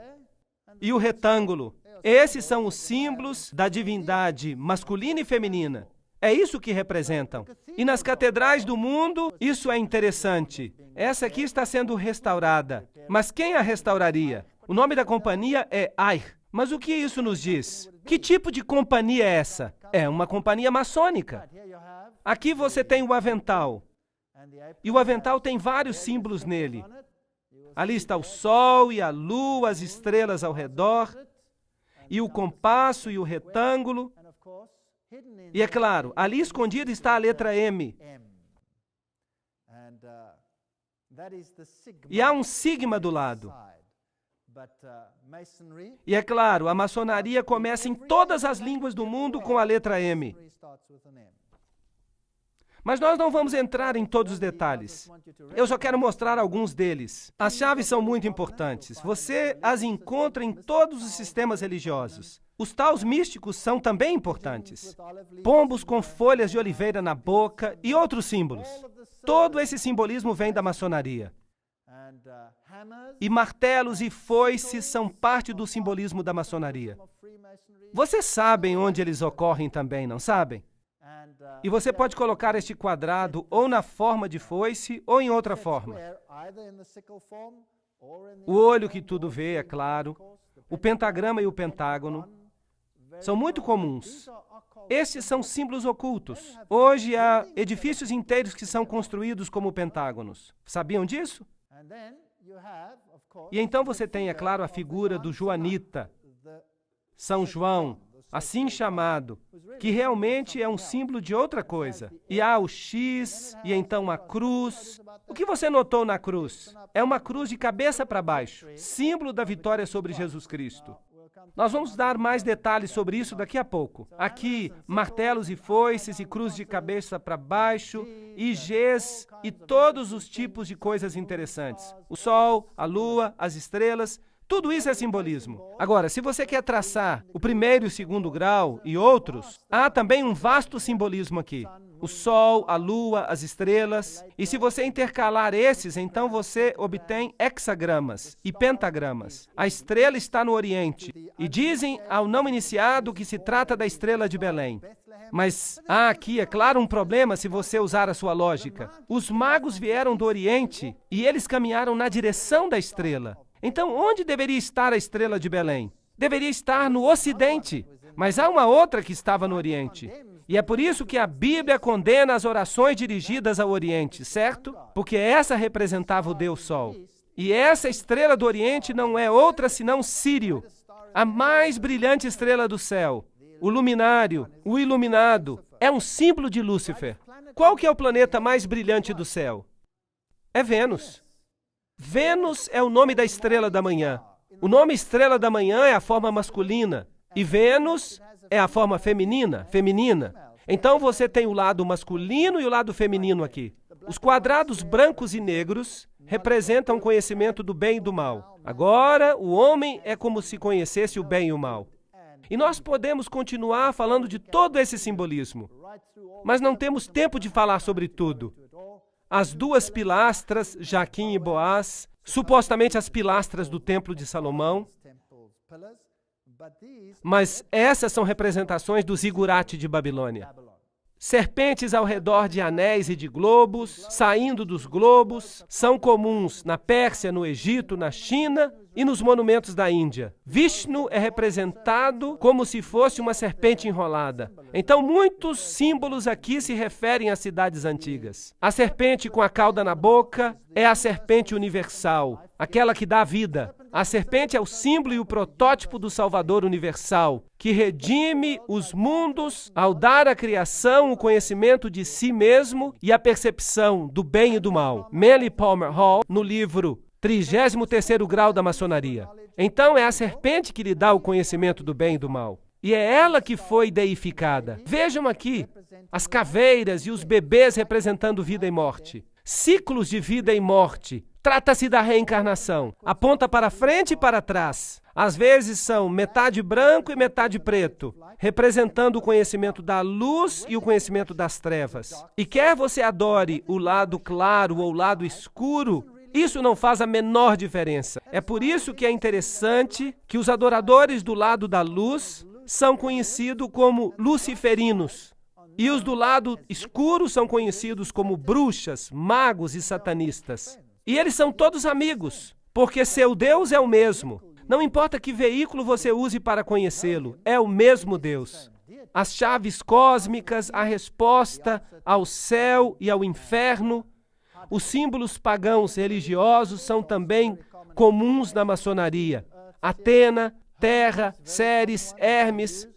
e o retângulo. Esses são os símbolos da divindade masculina e feminina. É isso que representam. E nas catedrais do mundo, isso é interessante. Essa aqui está sendo restaurada. Mas quem a restauraria? O nome da companhia é Air. Mas o que isso nos diz? Que tipo de companhia é essa? É uma companhia maçônica. Aqui você tem o avental. E o avental tem vários símbolos nele. Ali está o sol e a lua, as estrelas ao redor, e o compasso e o retângulo. E é claro, ali escondida está a letra M. E há um sigma do lado. E é claro, a maçonaria começa em todas as línguas do mundo com a letra M. Mas nós não vamos entrar em todos os detalhes. Eu só quero mostrar alguns deles. As chaves são muito importantes. Você as encontra em todos os sistemas religiosos. Os taus místicos são também importantes. Pombos com folhas de oliveira na boca e outros símbolos. Todo esse simbolismo vem da maçonaria. E martelos e foices são parte do simbolismo da maçonaria. Vocês sabem onde eles ocorrem também, não sabem? E você pode colocar este quadrado ou na forma de foice ou em outra forma. O olho que tudo vê, é claro. O pentagrama e o pentágono são muito comuns. Estes são símbolos ocultos. Hoje há edifícios inteiros que são construídos como pentágonos. Sabiam disso? E então você tem, é claro, a figura do Joanita, São João, assim chamado, que realmente é um símbolo de outra coisa. E há o X, e então a cruz. O que você notou na cruz? É uma cruz de cabeça para baixo, símbolo da vitória sobre Jesus Cristo. Nós vamos dar mais detalhes sobre isso daqui a pouco. Aqui, martelos e foices e cruz de cabeça para baixo, e Gs e todos os tipos de coisas interessantes. O sol, a lua, as estrelas, tudo isso é simbolismo. Agora, se você quer traçar o primeiro e o segundo grau e outros, há também um vasto simbolismo aqui. O sol, a lua, as estrelas. E se você intercalar esses, então você obtém hexagramas e pentagramas. A estrela está no Oriente. E dizem ao não iniciado que se trata da estrela de Belém. Mas há aqui, é claro, um problema se você usar a sua lógica. Os magos vieram do Oriente e eles caminharam na direção da estrela. Então, onde deveria estar a estrela de Belém? Deveria estar no Ocidente, mas há uma outra que estava no Oriente. E é por isso que a Bíblia condena as orações dirigidas ao Oriente, certo? Porque essa representava o Deus Sol. E essa estrela do Oriente não é outra senão Sírio, a mais brilhante estrela do céu. O luminário, o iluminado, é um símbolo de Lúcifer. Qual que é o planeta mais brilhante do céu? É Vênus. Vênus é o nome da estrela da manhã. O nome estrela da manhã é a forma masculina e Vênus é a forma feminina. Então você tem o lado masculino e o lado feminino aqui. Os quadrados brancos e negros representam o conhecimento do bem e do mal. Agora, o homem é como se conhecesse o bem e o mal. E nós podemos continuar falando de todo esse simbolismo, mas não temos tempo de falar sobre tudo. As duas pilastras, Jaquim e Boaz, supostamente as pilastras do Templo de Salomão, mas essas são representações do zigurate de Babilônia. Serpentes ao redor de anéis e de globos, saindo dos globos, são comuns na Pérsia, no Egito, na China e nos monumentos da Índia. Vishnu é representado como se fosse uma serpente enrolada. Então, muitos símbolos aqui se referem às cidades antigas. A serpente com a cauda na boca é a serpente universal, aquela que dá vida. A serpente é o símbolo e o protótipo do Salvador universal, que redime os mundos ao dar à criação o conhecimento de si mesmo e a percepção do bem e do mal. Manly Palmer Hall, no livro 33º Grau da Maçonaria. Então, é a serpente que lhe dá o conhecimento do bem e do mal. E é ela que foi deificada. Vejam aqui, as caveiras e os bebês representando vida e morte. Ciclos de vida e morte. Trata-se da reencarnação. Aponta para frente e para trás. Às vezes são metade branco e metade preto, representando o conhecimento da luz e o conhecimento das trevas. E quer você adore o lado claro ou o lado escuro, isso não faz a menor diferença. É por isso que é interessante que os adoradores do lado da luz são conhecidos como luciferinos. E os do lado escuro são conhecidos como bruxas, magos e satanistas. E eles são todos amigos, porque seu Deus é o mesmo. Não importa que veículo você use para conhecê-lo, é o mesmo Deus. As chaves cósmicas, a resposta ao céu e ao inferno, os símbolos pagãos religiosos são também comuns na maçonaria. Atena, Terra, Ceres, Hermes,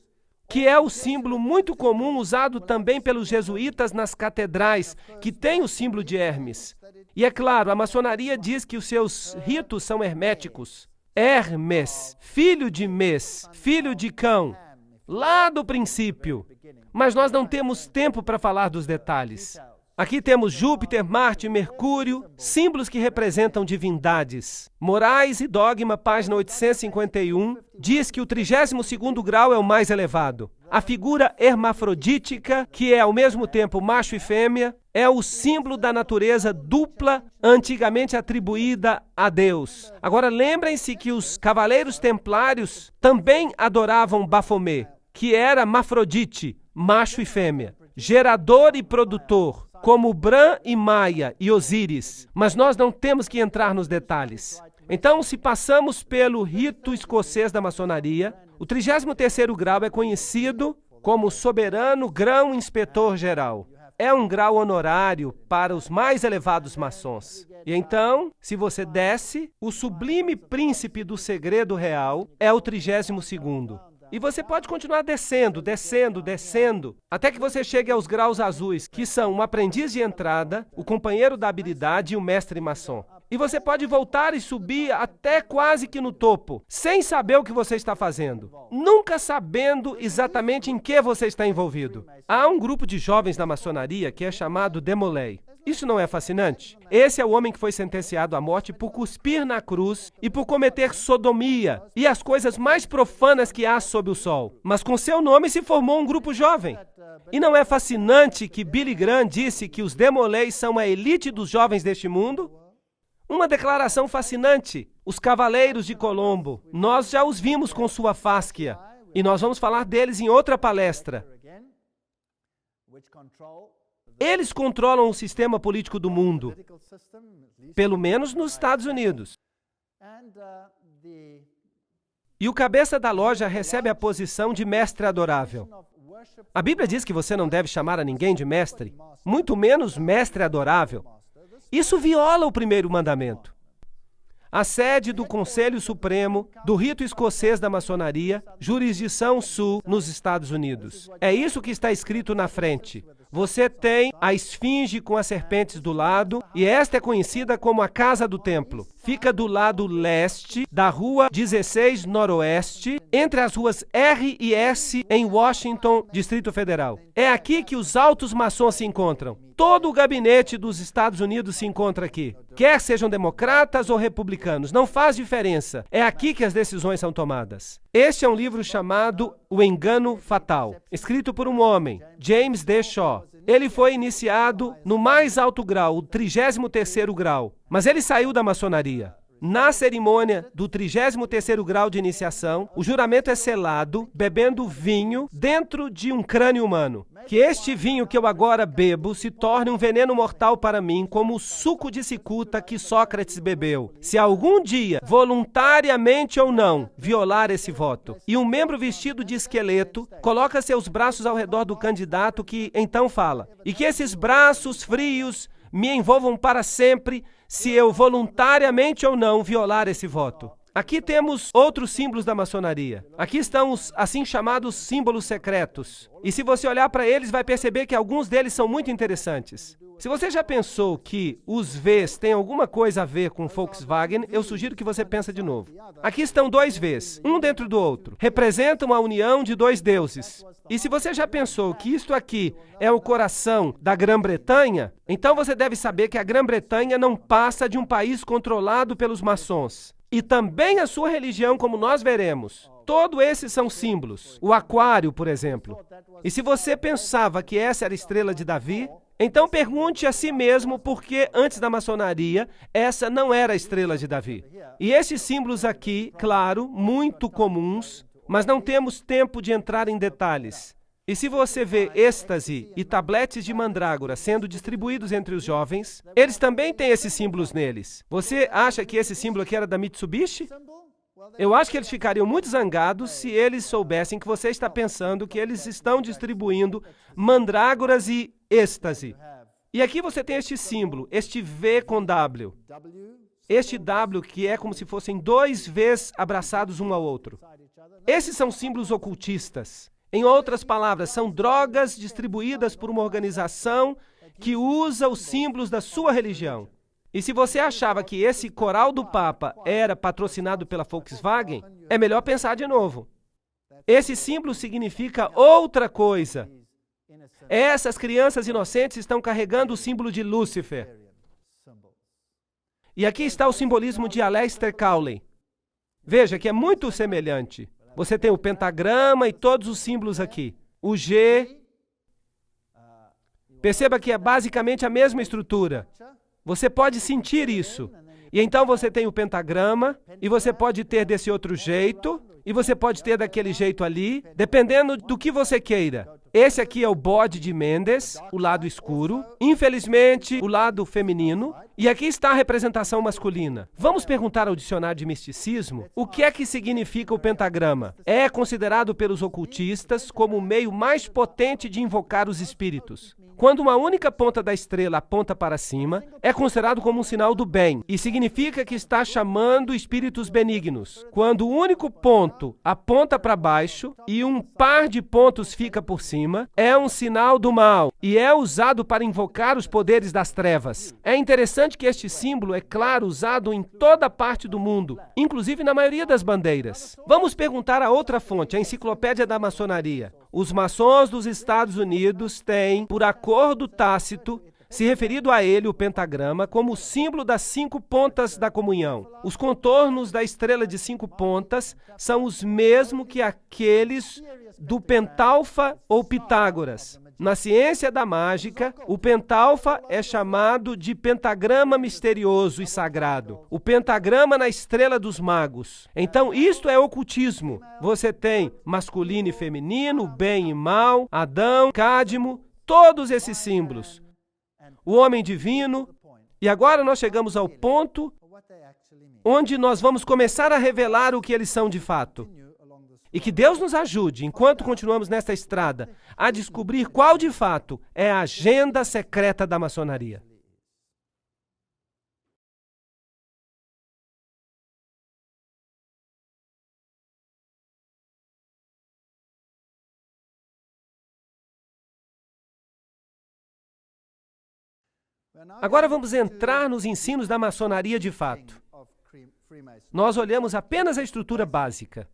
que é o símbolo muito comum usado também pelos jesuítas nas catedrais, que tem o símbolo de Hermes. E é claro, a maçonaria diz que os seus ritos são herméticos. Hermes, filho de Mes, filho de Cão, lá do princípio. Mas nós não temos tempo para falar dos detalhes. Aqui temos Júpiter, Marte e Mercúrio, símbolos que representam divindades. Morais e Dogma, página 851, diz que o 32º grau é o mais elevado. A figura hermafrodítica, que é ao mesmo tempo macho e fêmea, é o símbolo da natureza dupla antigamente atribuída a Deus. Agora lembrem-se que os cavaleiros templários também adoravam Baphomet, que era Mafrodite, macho e fêmea, gerador e produtor, como Bran e Maia e Osíris, mas nós não temos que entrar nos detalhes. Então, se passamos pelo rito escocês da maçonaria, o 33º grau é conhecido como soberano grão-inspetor-geral. É um grau honorário para os mais elevados maçons. E então, se você desce, o sublime príncipe do segredo real é o 32º. E você pode continuar descendo, descendo, descendo, até que você chegue aos graus azuis, que são um aprendiz de entrada, o companheiro da habilidade e o mestre maçom. E você pode voltar e subir até quase que no topo, sem saber o que você está fazendo, nunca sabendo exatamente em que você está envolvido. Há um grupo de jovens na maçonaria que é chamado Demolay. Isso não é fascinante? Esse é o homem que foi sentenciado à morte por cuspir na cruz e por cometer sodomia e as coisas mais profanas que há sob o sol. Mas com seu nome se formou um grupo jovem. E não é fascinante que Billy Graham disse que os Demolay são a elite dos jovens deste mundo? Uma declaração fascinante. Os Cavaleiros de Colombo. Nós já os vimos com sua fásquia. E nós vamos falar deles em outra palestra. Eles controlam o sistema político do mundo, pelo menos nos Estados Unidos. E o cabeça da loja recebe a posição de mestre adorável. A Bíblia diz que você não deve chamar a ninguém de mestre, muito menos mestre adorável. Isso viola o primeiro mandamento. A sede do Conselho Supremo, do rito escocês da maçonaria, jurisdição sul, nos Estados Unidos. É isso que está escrito na frente. Você tem a esfinge com as serpentes do lado, e esta é conhecida como a Casa do Templo. Fica do lado leste da Rua 16 Noroeste, entre as ruas R e S, em Washington, Distrito Federal. É aqui que os altos maçons se encontram. Todo o gabinete dos Estados Unidos se encontra aqui. Quer sejam democratas ou republicanos, não faz diferença. É aqui que as decisões são tomadas. Este é um livro chamado O Engano Fatal, escrito por um homem, James D. Shaw. Ele foi iniciado no mais alto grau, o 33º grau, mas ele saiu da maçonaria. Na cerimônia do 33º grau de iniciação, o juramento é selado, bebendo vinho dentro de um crânio humano. Que este vinho que eu agora bebo se torne um veneno mortal para mim, como o suco de cicuta que Sócrates bebeu. Se algum dia, voluntariamente ou não, violar esse voto, e um membro vestido de esqueleto coloca seus braços ao redor do candidato que então fala, e que esses braços frios me envolvam para sempre, se eu voluntariamente ou não violar esse voto. Aqui temos outros símbolos da maçonaria. Aqui estão os assim chamados símbolos secretos. E se você olhar para eles, vai perceber que alguns deles são muito interessantes. Se você já pensou que os Vs têm alguma coisa a ver com Volkswagen, eu sugiro que você pense de novo. Aqui estão dois Vs, um dentro do outro. Representam a união de dois deuses. E se você já pensou que isto aqui é o coração da Grã-Bretanha, então você deve saber que a Grã-Bretanha não passa de um país controlado pelos maçons. E também a sua religião, como nós veremos. Todos esses são símbolos. O aquário, por exemplo. E se você pensava que essa era a estrela de Davi, então pergunte a si mesmo por que, antes da maçonaria, essa não era a estrela de Davi. E esses símbolos aqui, claro, muito comuns, mas não temos tempo de entrar em detalhes. E se você vê êxtase e tabletes de mandrágora sendo distribuídos entre os jovens, eles também têm esses símbolos neles. Você acha que esse símbolo aqui era da Mitsubishi? Eu acho que eles ficariam muito zangados se eles soubessem que você está pensando que eles estão distribuindo mandrágoras e êxtase. E aqui você tem este símbolo, este V com W. Este W que é como se fossem dois Vs abraçados um ao outro. Esses são símbolos ocultistas. Em outras palavras, são drogas distribuídas por uma organização que usa os símbolos da sua religião. E se você achava que esse coral do Papa era patrocinado pela Volkswagen, é melhor pensar de novo. Esse símbolo significa outra coisa. Essas crianças inocentes estão carregando o símbolo de Lúcifer. E aqui está o simbolismo de Aleister Crowley. Veja que é muito semelhante. Você tem o pentagrama e todos os símbolos aqui. O G. Perceba que é basicamente a mesma estrutura. Você pode sentir isso. E então você tem o pentagrama, e você pode ter desse outro jeito, e você pode ter daquele jeito ali, dependendo do que você queira. Esse aqui é o bode de Mendes, o lado escuro. Infelizmente, o lado feminino. E aqui está a representação masculina. Vamos perguntar ao dicionário de misticismo o que é que significa o pentagrama. É considerado pelos ocultistas como o meio mais potente de invocar os espíritos. Quando uma única ponta da estrela aponta para cima, é considerado como um sinal do bem e significa que está chamando espíritos benignos. Quando o único ponto aponta para baixo e um par de pontos fica por cima, é um sinal do mal e é usado para invocar os poderes das trevas. É interessante que este símbolo é, claro, usado em toda parte do mundo, inclusive na maioria das bandeiras. Vamos perguntar a outra fonte, a Enciclopédia da Maçonaria. Os maçons dos Estados Unidos têm, por acordo tácito, se referido a ele, o pentagrama, como símbolo das 5 pontas da comunhão. Os contornos da estrela de 5 pontas são os mesmos que aqueles do pentalfa ou Pitágoras. Na ciência da mágica, o pentalfa é chamado de pentagrama misterioso e sagrado. O pentagrama na estrela dos magos. Então, isto é ocultismo. Você tem masculino e feminino, bem e mal, Adão, Cádmo, todos esses símbolos. O homem divino. E agora nós chegamos ao ponto onde nós vamos começar a revelar o que eles são de fato. E que Deus nos ajude, enquanto continuamos nesta estrada, a descobrir qual de fato é a agenda secreta da maçonaria. Agora vamos entrar nos ensinos da maçonaria de fato. Nós olhamos apenas a estrutura básica.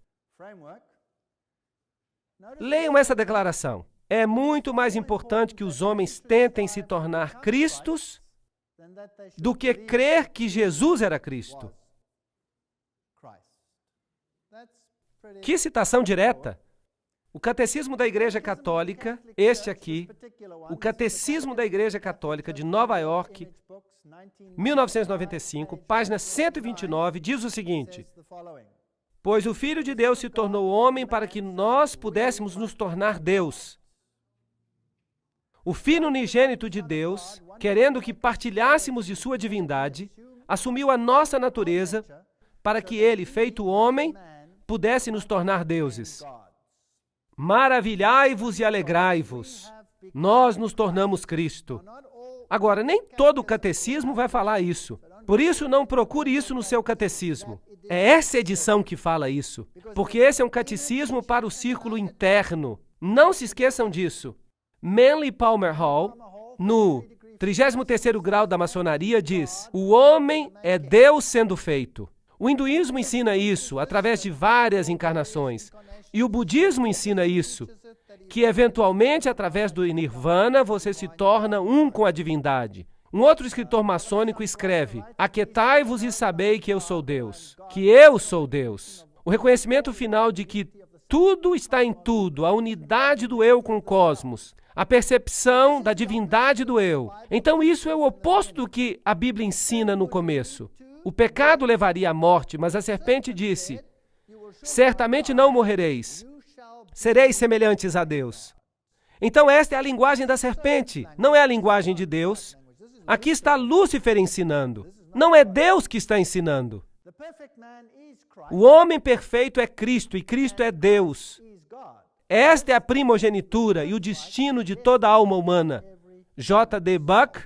Leiam essa declaração. É muito mais importante que os homens tentem se tornar Cristos do que crer que Jesus era Cristo. Que citação direta! O Catecismo da Igreja Católica, este aqui, o Catecismo da Igreja Católica de Nova York, 1995, página 129, diz o seguinte: pois o Filho de Deus se tornou homem para que nós pudéssemos nos tornar Deus. O Filho unigênito de Deus, querendo que partilhássemos de sua divindade, assumiu a nossa natureza para que ele, feito homem, pudesse nos tornar deuses. Maravilhai-vos e alegrai-vos. Nós nos tornamos Cristo. Agora, nem todo o catecismo vai falar isso. Por isso, não procure isso no seu catecismo. É essa edição que fala isso, porque esse é um catecismo para o círculo interno. Não se esqueçam disso. Manly Palmer Hall, no 33º grau da maçonaria, diz: o homem é Deus sendo feito. O hinduísmo ensina isso através de várias encarnações. E o budismo ensina isso, que eventualmente, através do nirvana, você se torna um com a divindade. Um outro escritor maçônico escreve: aquietai-vos e sabei que eu sou Deus, que eu sou Deus. O reconhecimento final de que tudo está em tudo, a unidade do eu com o cosmos, a percepção da divindade do eu. Então isso é o oposto do que a Bíblia ensina no começo. O pecado levaria à morte, mas a serpente disse: certamente não morrereis, sereis semelhantes a Deus. Então esta é a linguagem da serpente, não é a linguagem de Deus. Aqui está Lúcifer ensinando, não é Deus que está ensinando. O homem perfeito é Cristo e Cristo é Deus. Esta é a primogenitura e o destino de toda a alma humana. J.D. Buck,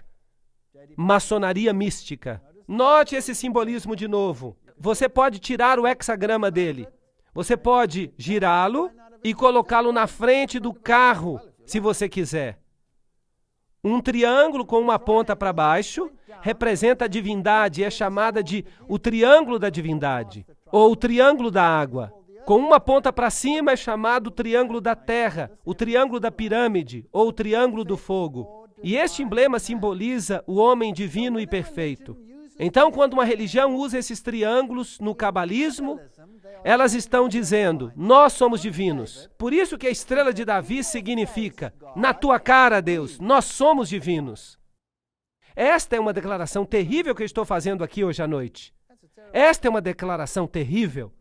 Maçonaria Mística. Note esse simbolismo de novo. Você pode tirar o hexagrama dele. Você pode girá-lo e colocá-lo na frente do carro, se você quiser. Um triângulo com uma ponta para baixo representa a divindade e é chamada de o triângulo da divindade, ou o triângulo da água. Com uma ponta para cima é chamado triângulo da terra, o triângulo da pirâmide, ou o triângulo do fogo. E este emblema simboliza o homem divino e perfeito. Então, quando uma religião usa esses triângulos no cabalismo, elas estão dizendo: nós somos divinos. Por isso que a estrela de Davi significa: na tua cara, Deus, nós somos divinos. Esta é uma declaração terrível que eu estou fazendo aqui hoje à noite. Esta é uma declaração terrível.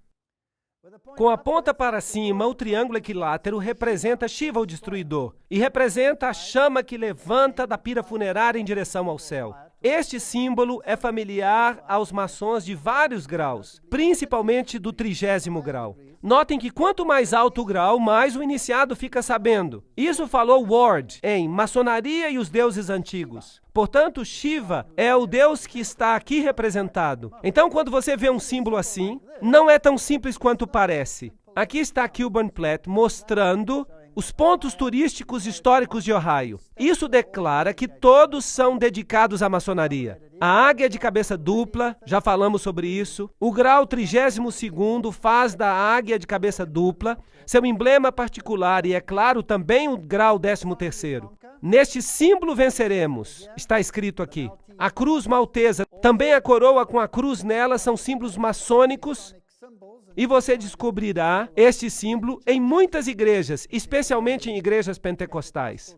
Com a ponta para cima, o triângulo equilátero representa Shiva, o destruidor, e representa a chama que levanta da pira funerária em direção ao céu. Este símbolo é familiar aos maçons de vários graus, principalmente do 30º grau. Notem que quanto mais alto o grau, mais o iniciado fica sabendo. Isso falou Ward em Maçonaria e os Deuses Antigos. Portanto, Shiva é o Deus que está aqui representado. Então, quando você vê um símbolo assim, não é tão simples quanto parece. Aqui está Kilburn Platt mostrando os pontos turísticos históricos de Ohio. Isso declara que todos são dedicados à maçonaria. A águia de cabeça dupla, já falamos sobre isso. O grau 32º faz da águia de cabeça dupla seu emblema particular e, é claro, também o grau 13º. Neste símbolo venceremos, está escrito aqui. A cruz maltesa, também a coroa com a cruz nela, são símbolos maçônicos. E você descobrirá este símbolo em muitas igrejas, especialmente em igrejas pentecostais.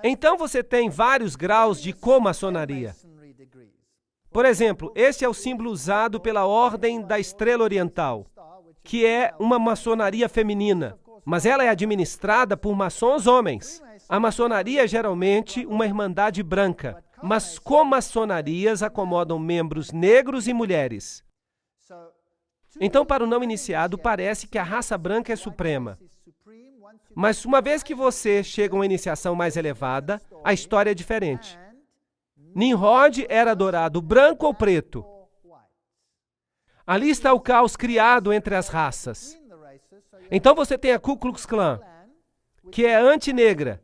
Então você tem vários graus de comaçonaria. Por exemplo, este é o símbolo usado pela Ordem da Estrela Oriental, que é uma maçonaria feminina, mas ela é administrada por maçons homens. A maçonaria é geralmente uma irmandade branca, mas comaçonarias acomodam membros negros e mulheres. Então, para o não iniciado, parece que a raça branca é suprema. Mas uma vez que você chega a uma iniciação mais elevada, a história é diferente. Nimrod era adorado branco ou preto. Ali está o caos criado entre as raças. Então você tem a Ku Klux Klan, que é anti-negra.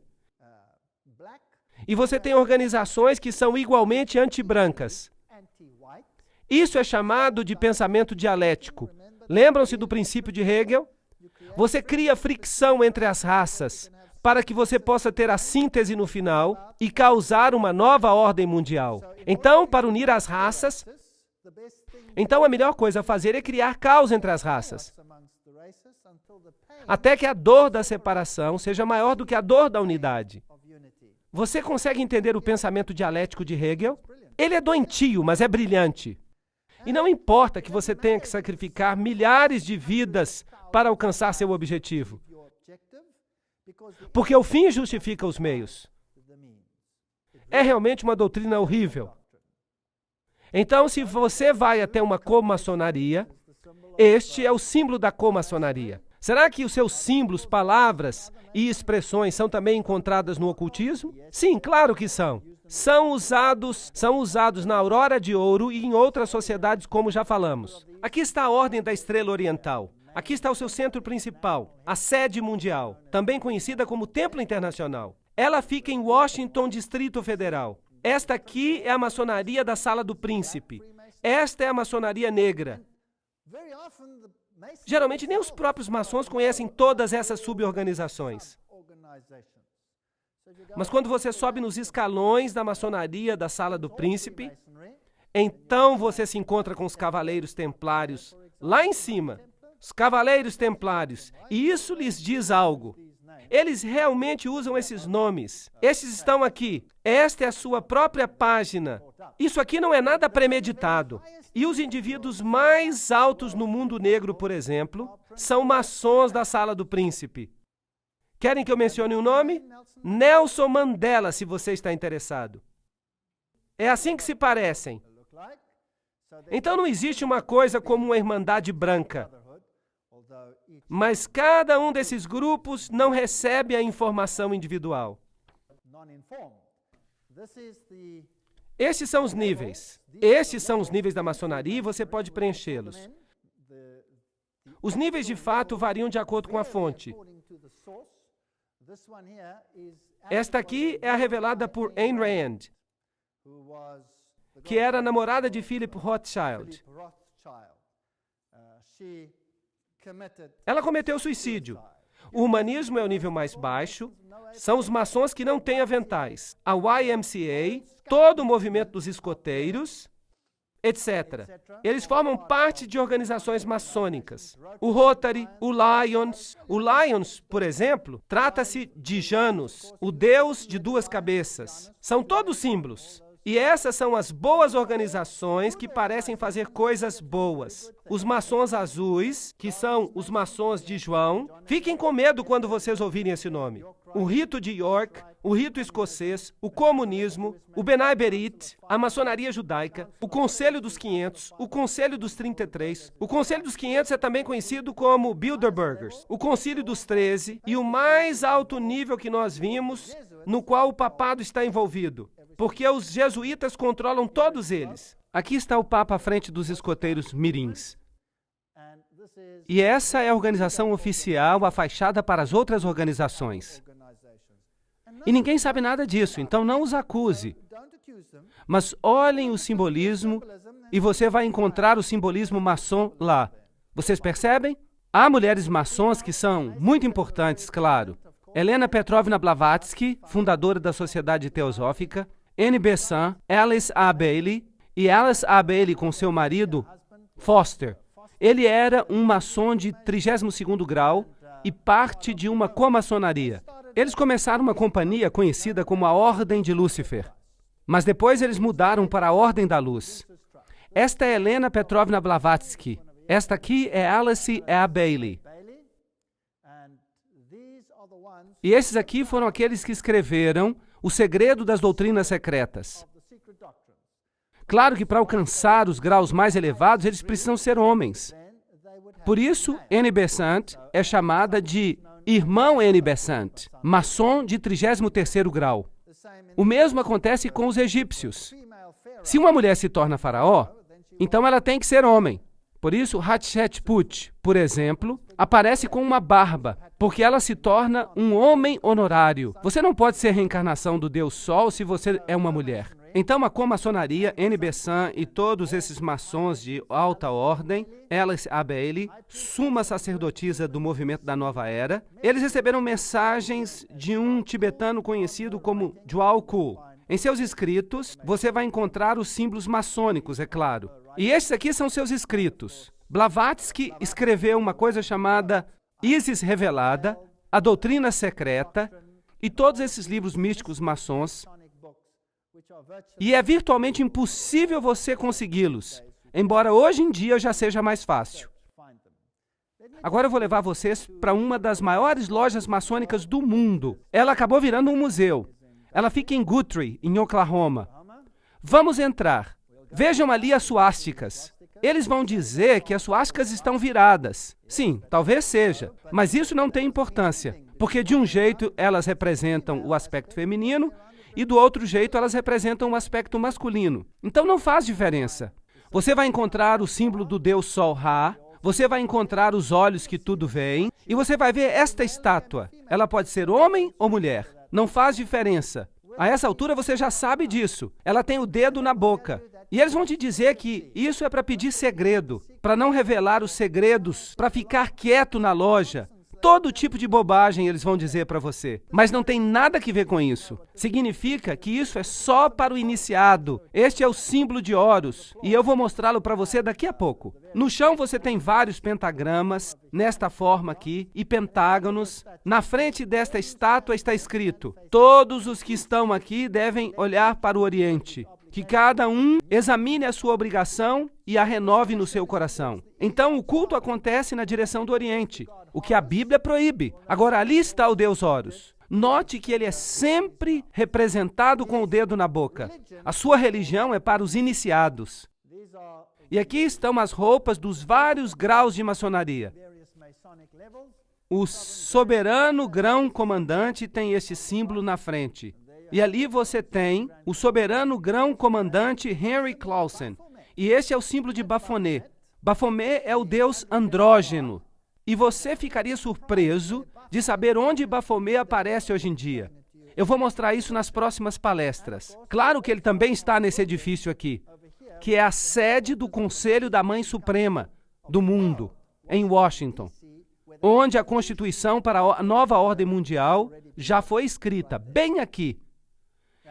E você tem organizações que são igualmente anti-brancas. Isso é chamado de pensamento dialético. Lembram-se do princípio de Hegel? Você cria fricção entre as raças para que você possa ter a síntese no final e causar uma nova ordem mundial. Então, para unir as raças, a melhor coisa a fazer é criar caos entre as raças, até que a dor da separação seja maior do que a dor da unidade. Você consegue entender o pensamento dialético de Hegel? Ele é doentio, mas é brilhante. E não importa que você tenha que sacrificar milhares de vidas para alcançar seu objetivo, porque o fim justifica os meios. É realmente uma doutrina horrível. Então, se você vai até uma comaçonaria, este é o símbolo da comaçonaria. Será que os seus símbolos, palavras e expressões são também encontradas no ocultismo? Sim, claro que são. São usados na Aurora de Ouro e em outras sociedades, como já falamos. Aqui está a Ordem da Estrela Oriental. Aqui está o seu centro principal, a sede mundial, também conhecida como Templo Internacional. Ela fica em Washington, Distrito Federal. Esta aqui é a maçonaria da Sala do Príncipe. Esta é a maçonaria negra. Geralmente, nem os próprios maçons conhecem todas essas suborganizações. Mas quando você sobe nos escalões da maçonaria da Sala do Príncipe, então você se encontra com os Cavaleiros Templários lá em cima. Os Cavaleiros Templários. E isso lhes diz algo. Eles realmente usam esses nomes. Esses estão aqui. Esta é a sua própria página. Isso aqui não é nada premeditado. E os indivíduos mais altos no mundo negro, por exemplo, são maçons da Sala do Príncipe. Querem que eu mencione um nome? Nelson Mandela, se você está interessado. É assim que se parecem. Então não existe uma coisa como uma irmandade branca. Mas cada um desses grupos não recebe a informação individual. Estes são os níveis. Estes são os níveis da maçonaria e você pode preenchê-los. Os níveis de fato variam de acordo com a fonte. Esta aqui é a revelada por Ayn Rand, que era a namorada de Philip Rothschild. Ela cometeu suicídio. O humanismo é o nível mais baixo. São os maçons que não têm aventais. A YMCA, todo o movimento dos escoteiros, etc. Eles formam parte de organizações maçônicas. O Rotary, o Lions. O Lions, por exemplo, trata-se de Janus, o deus de duas cabeças. São todos símbolos. E essas são as boas organizações que parecem fazer coisas boas. Os maçons azuis, que são os maçons de João, fiquem com medo quando vocês ouvirem esse nome. O rito de York, o rito escocês, o comunismo, o B'nai B'rith, a maçonaria judaica, o Conselho dos 500, o Conselho dos 33. O Conselho dos 500 é também conhecido como Bilderbergers, o Concílio dos 13 e o mais alto nível que nós vimos, no qual o papado está envolvido, porque os jesuítas controlam todos eles. Aqui está o Papa à frente dos escoteiros mirins. E essa é a organização oficial, a fachada para as outras organizações. E ninguém sabe nada disso, então não os acuse. Mas olhem o simbolismo e você vai encontrar o simbolismo maçom lá. Vocês percebem? Há mulheres maçons que são muito importantes, claro. Helena Petrovna Blavatsky, fundadora da Sociedade Teosófica, Annie Besant, Alice A. Bailey, e Alice A. Bailey com seu marido, Foster. Ele era um maçom de 32º grau e parte de uma comaçonaria. Eles começaram uma companhia conhecida como a Ordem de Lúcifer, mas depois eles mudaram para a Ordem da Luz. Esta é Helena Petrovna Blavatsky. Esta aqui é Alice A. Bailey. E esses aqui foram aqueles que escreveram O Segredo das Doutrinas Secretas. Claro que para alcançar os graus mais elevados, eles precisam ser homens. Por isso, Annie Besant é chamada de Irmão Annie Besant, maçom de 33º grau. O mesmo acontece com os egípcios. Se uma mulher se torna faraó, então ela tem que ser homem. Por isso, Hatshepsut, por exemplo, aparece com uma barba, porque ela se torna um homem honorário. Você não pode ser reencarnação do Deus Sol se você é uma mulher. Então, a comaçonaria, Annie Besant e todos esses maçons de alta ordem, Alice A. Bailey, suma sacerdotisa do movimento da Nova Era, eles receberam mensagens de um tibetano conhecido como Djwhal Khul. Em seus escritos, você vai encontrar os símbolos maçônicos, é claro. E estes aqui são seus escritos. Blavatsky escreveu uma coisa chamada Isis Revelada, a Doutrina Secreta, e todos esses livros místicos maçons. E é virtualmente impossível você consegui-los, embora hoje em dia já seja mais fácil. Agora eu vou levar vocês para uma das maiores lojas maçônicas do mundo. Ela acabou virando um museu. Ela fica em Guthrie, em Oklahoma. Vamos entrar. Vejam ali as suásticas. Eles vão dizer que as suásticas estão viradas. Sim, talvez seja, mas isso não tem importância, porque de um jeito elas representam o aspecto feminino e do outro jeito elas representam o aspecto masculino. Então não faz diferença. Você vai encontrar o símbolo do Deus Sol Ra, você vai encontrar os olhos que tudo veem, e você vai ver esta estátua. Ela pode ser homem ou mulher. Não faz diferença. A essa altura você já sabe disso. Ela tem o dedo na boca. E eles vão te dizer que isso é para pedir segredo, para não revelar os segredos, para ficar quieto na loja. Todo tipo de bobagem eles vão dizer para você. Mas não tem nada que ver com isso. Significa que isso é só para o iniciado. Este é o símbolo de Horus. E eu vou mostrá-lo para você daqui a pouco. No chão você tem vários pentagramas, nesta forma aqui, e pentágonos. Na frente desta estátua está escrito: todos os que estão aqui devem olhar para o Oriente. Que cada um examine a sua obrigação e a renove no seu coração. Então o culto acontece na direção do Oriente, o que a Bíblia proíbe. Agora ali está o Deus Horus. Note que ele é sempre representado com o dedo na boca. A sua religião é para os iniciados. E aqui estão as roupas dos vários graus de maçonaria. O soberano grão-comandante tem este símbolo na frente. E ali você tem o soberano grão-comandante Henry Clausen. E este é o símbolo de Baphomet. Baphomet é o deus andrógeno. E você ficaria surpreso de saber onde Baphomet aparece hoje em dia. Eu vou mostrar isso nas próximas palestras. Claro que ele também está nesse edifício aqui, que é a sede do Conselho da Mãe Suprema do mundo, em Washington, onde a Constituição para a nova ordem mundial já foi escrita, bem aqui.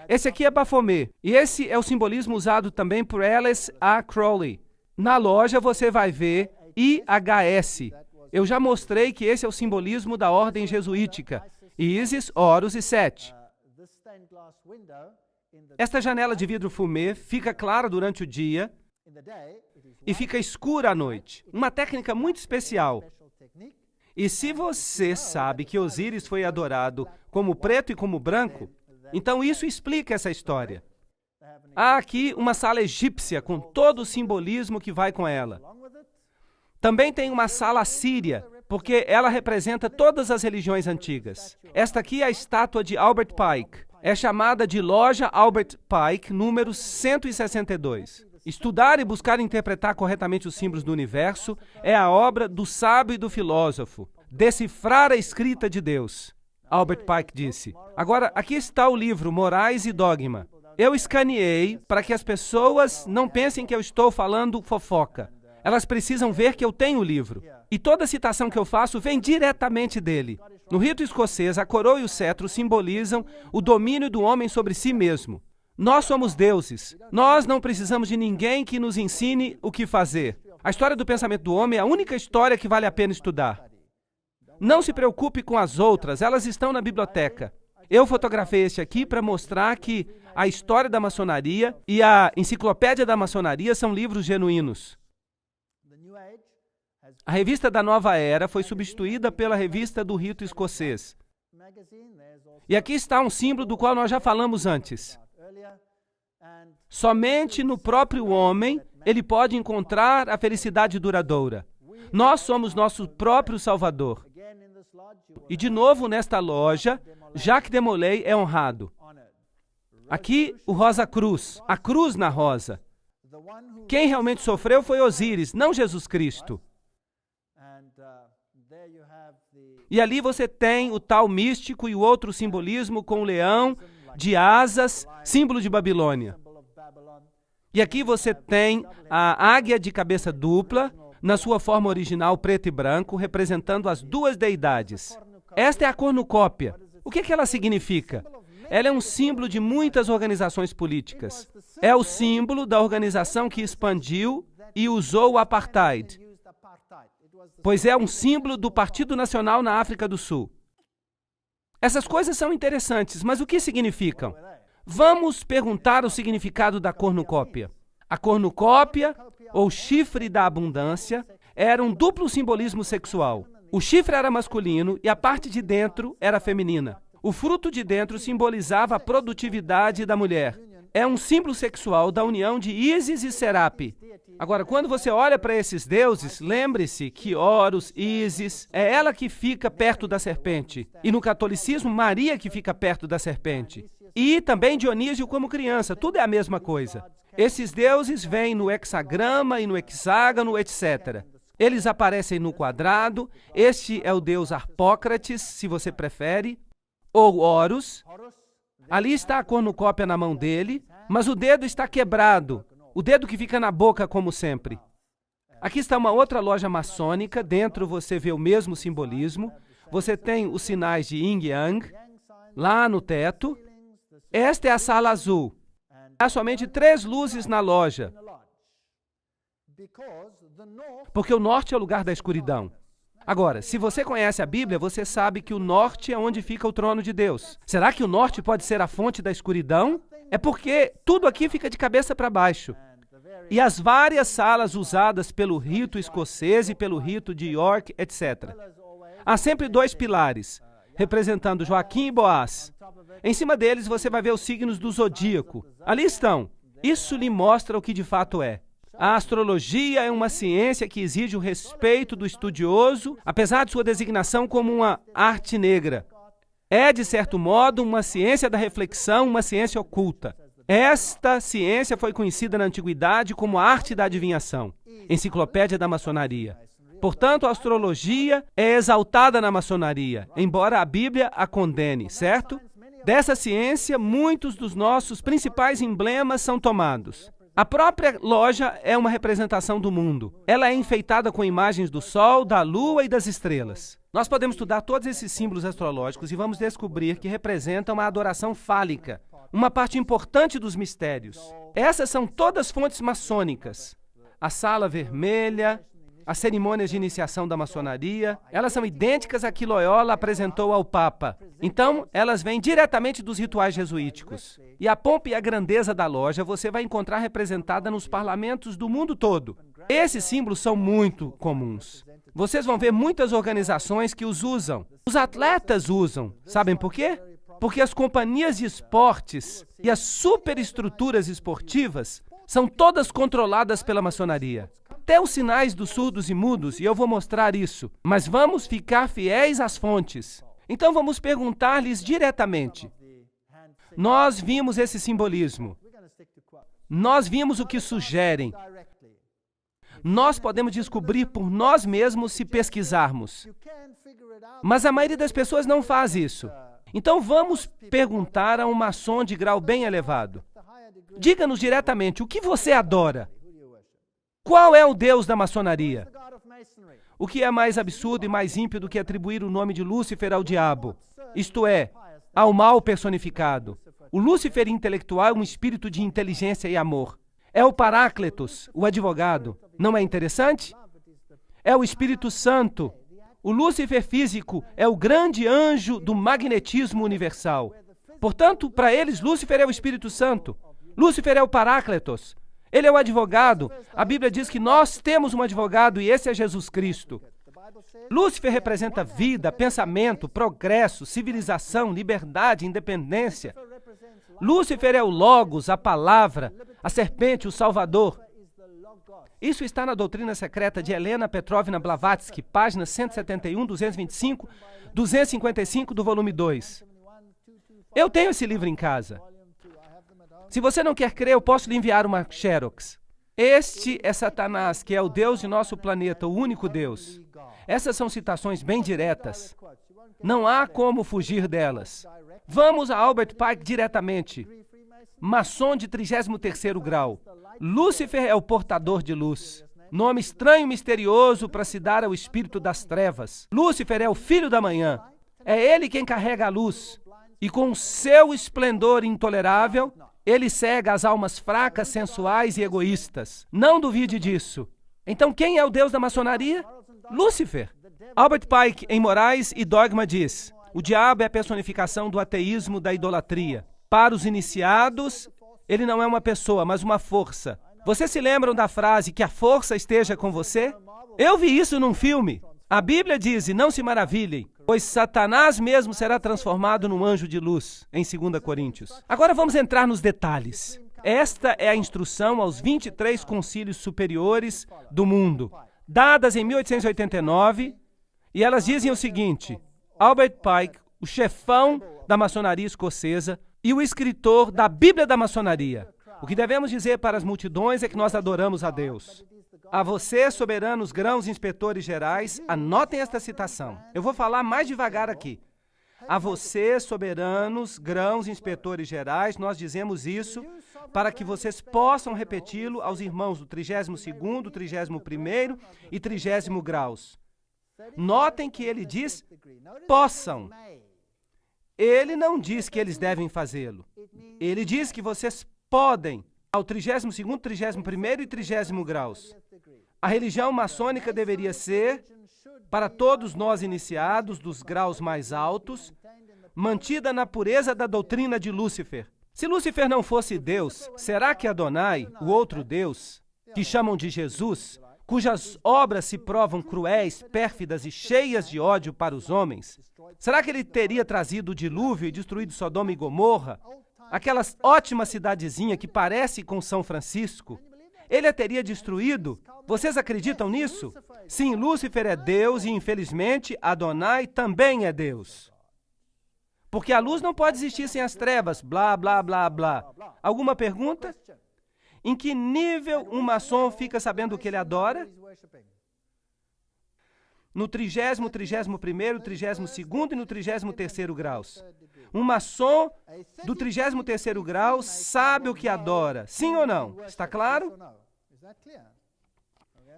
Esse aqui é Baphomet, e esse é o simbolismo usado também por Alice A. Crowley. Na loja você vai ver IHS. Eu já mostrei que esse é o simbolismo da ordem jesuítica. Isis, Horus e Set. Esta janela de vidro fumê fica clara durante o dia e fica escura à noite. Uma técnica muito especial. E se você sabe que Osíris foi adorado como preto e como branco, então isso explica essa história. Há aqui uma sala egípcia com todo o simbolismo que vai com ela. Também tem uma sala assíria, porque ela representa todas as religiões antigas. Esta aqui é a estátua de Albert Pike. É chamada de Loja Albert Pike, número 162. Estudar e buscar interpretar corretamente os símbolos do universo é a obra do sábio e do filósofo. Decifrar a escrita de Deus, Albert Pike disse. Agora, aqui está o livro Morais e Dogma. Eu escaneei para que as pessoas não pensem que eu estou falando fofoca. Elas precisam ver que eu tenho o livro. E toda citação que eu faço vem diretamente dele. No rito escocês, a coroa e o cetro simbolizam o domínio do homem sobre si mesmo. Nós somos deuses. Nós não precisamos de ninguém que nos ensine o que fazer. A história do pensamento do homem é a única história que vale a pena estudar. Não se preocupe com as outras, elas estão na biblioteca. Eu fotografei este aqui para mostrar que a história da maçonaria e a enciclopédia da maçonaria são livros genuínos. A revista da Nova Era foi substituída pela revista do rito escocês. E aqui está um símbolo do qual nós já falamos antes. Somente no próprio homem ele pode encontrar a felicidade duradoura. Nós somos nosso próprio Salvador. E de novo nesta loja, Jacques de Molay é honrado. Aqui o Rosa Cruz, a cruz na rosa. Quem realmente sofreu foi Osíris, não Jesus Cristo. E ali você tem o tal místico e o outro simbolismo com o leão de asas, símbolo de Babilônia. E aqui você tem a águia de cabeça dupla, na sua forma original preto e branco, representando as duas deidades. Esta é a cornucópia. O que ela significa? Ela é um símbolo de muitas organizações políticas. É o símbolo da organização que expandiu e usou o apartheid, pois é um símbolo do Partido Nacional na África do Sul. Essas coisas são interessantes, mas o que significam? Vamos perguntar o significado da cornucópia. A cornucópia, ou chifre da abundância, era um duplo simbolismo sexual. O chifre era masculino e a parte de dentro era feminina. O fruto de dentro simbolizava a produtividade da mulher. É um símbolo sexual da união de Ísis e Serape. Agora, quando você olha para esses deuses, lembre-se que Horus, Ísis, é ela que fica perto da serpente. E no catolicismo, Maria que fica perto da serpente. E também Dionísio como criança, tudo é a mesma coisa. Esses deuses vêm no hexagrama e no hexágono, etc. Eles aparecem no quadrado. Este é o deus Harpócrates, se você prefere, ou Horus. Ali está a cornucópia na mão dele, mas o dedo está quebrado. O dedo que fica na boca, como sempre. Aqui está uma outra loja maçônica. Dentro você vê o mesmo simbolismo. Você tem os sinais de Yin e Yang lá no teto. Esta é a sala azul. Há somente 3 luzes na loja, porque o norte é o lugar da escuridão. Agora, se você conhece a Bíblia, você sabe que o norte é onde fica o trono de Deus. Será que o norte pode ser a fonte da escuridão? É porque tudo aqui fica de cabeça para baixo. E as várias salas usadas pelo rito escocês e pelo rito de York, etc. Há sempre 2 pilares, representando Joaquim e Boaz. Em cima deles você vai ver os signos do zodíaco. Ali estão. Isso lhe mostra o que de fato é. A astrologia é uma ciência que exige o respeito do estudioso, apesar de sua designação como uma arte negra. É, de certo modo, uma ciência da reflexão, uma ciência oculta. Esta ciência foi conhecida na antiguidade como a arte da adivinhação, enciclopédia da maçonaria. Portanto, a astrologia é exaltada na maçonaria, embora a Bíblia a condene, certo? Dessa ciência, muitos dos nossos principais emblemas são tomados. A própria loja é uma representação do mundo. Ela é enfeitada com imagens do Sol, da Lua e das estrelas. Nós podemos estudar todos esses símbolos astrológicos e vamos descobrir que representam a adoração fálica, uma parte importante dos mistérios. Essas são todas fontes maçônicas. A sala vermelha, as cerimônias de iniciação da maçonaria, elas são idênticas a que Loyola apresentou ao Papa. Então, elas vêm diretamente dos rituais jesuíticos. E a pompa e a grandeza da loja você vai encontrar representada nos parlamentos do mundo todo. Esses símbolos são muito comuns. Vocês vão ver muitas organizações que os usam. Os atletas usam. Sabem por quê? Porque as companhias de esportes e as superestruturas esportivas são todas controladas pela maçonaria. Até os sinais dos surdos e mudos, e eu vou mostrar isso. Mas vamos ficar fiéis às fontes. Então vamos perguntar-lhes diretamente. Nós vimos esse simbolismo. Nós vimos o que sugerem. Nós podemos descobrir por nós mesmos se pesquisarmos. Mas a maioria das pessoas não faz isso. Então vamos perguntar a um maçom de grau bem elevado. Diga-nos diretamente, o que você adora? Qual é o Deus da maçonaria? O que é mais absurdo e mais ímpio do que atribuir o nome de Lúcifer ao diabo? Isto é, ao mal personificado. O Lúcifer intelectual é um espírito de inteligência e amor. É o Paráclitos, o advogado. Não é interessante? É o Espírito Santo. O Lúcifer físico é o grande anjo do magnetismo universal. Portanto, para eles, Lúcifer é o Espírito Santo. Lúcifer é o Paráclitos. Ele é o advogado. A Bíblia diz que nós temos um advogado e esse é Jesus Cristo. Lúcifer representa vida, pensamento, progresso, civilização, liberdade, independência. Lúcifer é o Logos, a palavra, a serpente, o Salvador. Isso está na doutrina secreta de Helena Petrovna Blavatsky, páginas 171, 225, 255 do volume 2. Eu tenho esse livro em casa. Se você não quer crer, eu posso lhe enviar uma Xerox. Este é Satanás, que é o Deus de nosso planeta, o único Deus. Essas são citações bem diretas. Não há como fugir delas. Vamos a Albert Pike diretamente. Maçom de 33º grau. Lúcifer é o portador de luz. Nome estranho e misterioso para se dar ao espírito das trevas. Lúcifer é o filho da manhã. É ele quem carrega a luz. E com seu esplendor intolerável, ele cega as almas fracas, sensuais e egoístas. Não duvide disso. Então quem é o Deus da maçonaria? Lúcifer. Albert Pike, em Morais e Dogma, diz: o diabo é a personificação do ateísmo, da idolatria. Para os iniciados, ele não é uma pessoa, mas uma força. Vocês se lembram da frase que a força esteja com você? Eu vi isso num filme. A Bíblia diz, e não se maravilhem, pois Satanás mesmo será transformado num anjo de luz, em 2 Coríntios. Agora vamos entrar nos detalhes. Esta é a instrução aos 23 concílios superiores do mundo, dadas em 1889, e elas dizem o seguinte: Albert Pike, o chefão da maçonaria escocesa e o escritor da Bíblia da maçonaria. O que devemos dizer para as multidões é que nós adoramos a Deus. A vocês, soberanos grãos inspetores gerais, anotem esta citação. Eu vou falar mais devagar aqui. A vocês, soberanos grãos inspetores gerais, nós dizemos isso para que vocês possam repeti-lo aos irmãos do 32º, 31º e 30º graus. Notem que ele diz possam. Ele não diz que eles devem fazê-lo. Ele diz que vocês podem ao 32º, 31º e 30º graus. A religião maçônica deveria ser, para todos nós iniciados dos graus mais altos, mantida na pureza da doutrina de Lúcifer. Se Lúcifer não fosse Deus, será que Adonai, o outro Deus, que chamam de Jesus, cujas obras se provam cruéis, pérfidas e cheias de ódio para os homens, será que ele teria trazido o dilúvio e destruído Sodoma e Gomorra, aquela ótima cidadezinha que parece com São Francisco? Ele a teria destruído? Vocês acreditam nisso? Sim, Lúcifer é Deus e, infelizmente, Adonai também é Deus. Porque a luz não pode existir sem as trevas, blá, blá, blá, blá. Alguma pergunta? Em que nível um maçom fica sabendo o que ele adora? No 30º, 31º, 32º e no 33º graus. Um maçom do 33º grau sabe o que adora. Sim ou não? Está claro?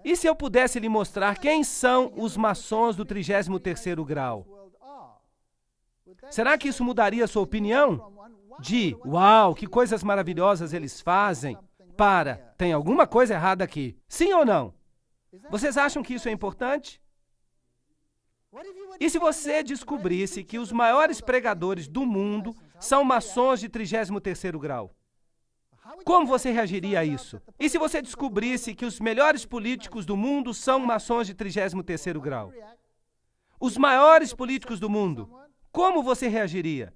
E se eu pudesse lhe mostrar quem são os maçons do 33º grau? Será que isso mudaria a sua opinião? De, uau, que coisas maravilhosas eles fazem, para, tem alguma coisa errada aqui. Sim ou não? Vocês acham que isso é importante? E se você descobrisse que os maiores pregadores do mundo são maçons de 33º grau? Como você reagiria a isso? E se você descobrisse que os melhores políticos do mundo são maçons de 33º grau? Os maiores políticos do mundo, como você reagiria?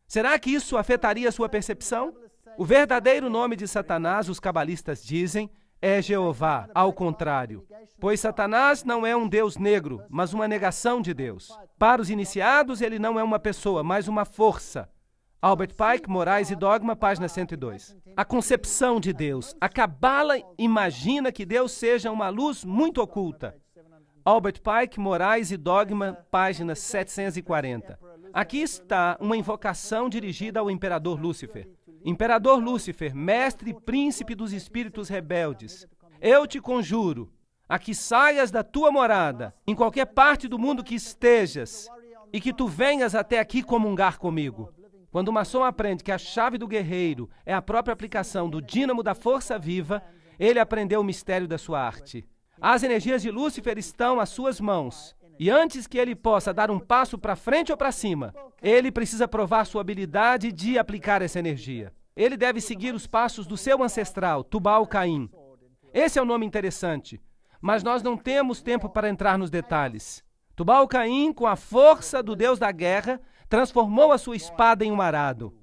Será que isso afetaria a sua percepção? O verdadeiro nome de Satanás, os cabalistas dizem, é Jeová, ao contrário. Pois Satanás não é um Deus negro, mas uma negação de Deus. Para os iniciados, ele não é uma pessoa, mas uma força. Albert Pike, Morais e Dogma, página 102. A concepção de Deus. A Cabala imagina que Deus seja uma luz muito oculta. Albert Pike, Morais e Dogma, página 740. Aqui está uma invocação dirigida ao Imperador Lúcifer. Imperador Lúcifer, mestre e príncipe dos espíritos rebeldes, eu te conjuro a que saias da tua morada, em qualquer parte do mundo que estejas, e que tu venhas até aqui comungar comigo. Quando o maçom aprende que a chave do guerreiro é a própria aplicação do dínamo da força viva, ele aprendeu o mistério da sua arte. As energias de Lúcifer estão às suas mãos. E antes que ele possa dar um passo para frente ou para cima, ele precisa provar sua habilidade de aplicar essa energia. Ele deve seguir os passos do seu ancestral, Tubal-Caim. Esse é um nome interessante, mas nós não temos tempo para entrar nos detalhes. Tubal-Caim, com a força do Deus da guerra, transformou a sua espada em um arado.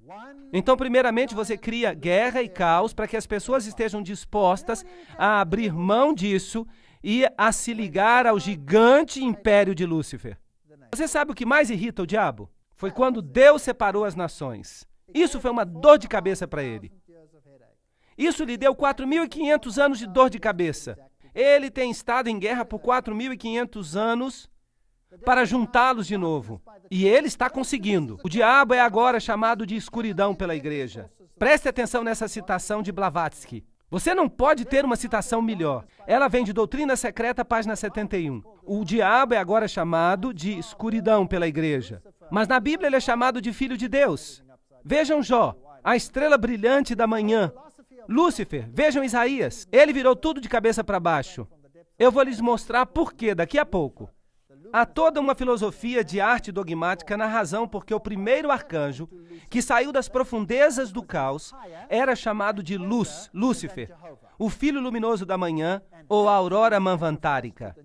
Então, primeiramente, você cria guerra e caos para que as pessoas estejam dispostas a abrir mão disso e a se ligar ao gigante império de Lúcifer. Você sabe o que mais irrita o diabo? Foi quando Deus separou as nações. Isso foi uma dor de cabeça para ele. Isso lhe deu 4.500 anos de dor de cabeça. Ele tem estado em guerra por 4.500 anos para juntá-los de novo. E ele está conseguindo. O diabo é agora chamado de escuridão pela igreja. Preste atenção nessa citação de Blavatsky. Você não pode ter uma citação melhor. Ela vem de Doutrina Secreta, página 71. O diabo é agora chamado de escuridão pela igreja. Mas na Bíblia ele é chamado de filho de Deus. Vejam Jó, a estrela brilhante da manhã. Lúcifer, vejam Isaías. Ele virou tudo de cabeça para baixo. Eu vou lhes mostrar por quê daqui a pouco. Há toda uma filosofia de arte dogmática na razão porque o primeiro arcanjo, que saiu das profundezas do caos, era chamado de luz, Lúcifer, o filho luminoso da manhã, ou a aurora manvantárica.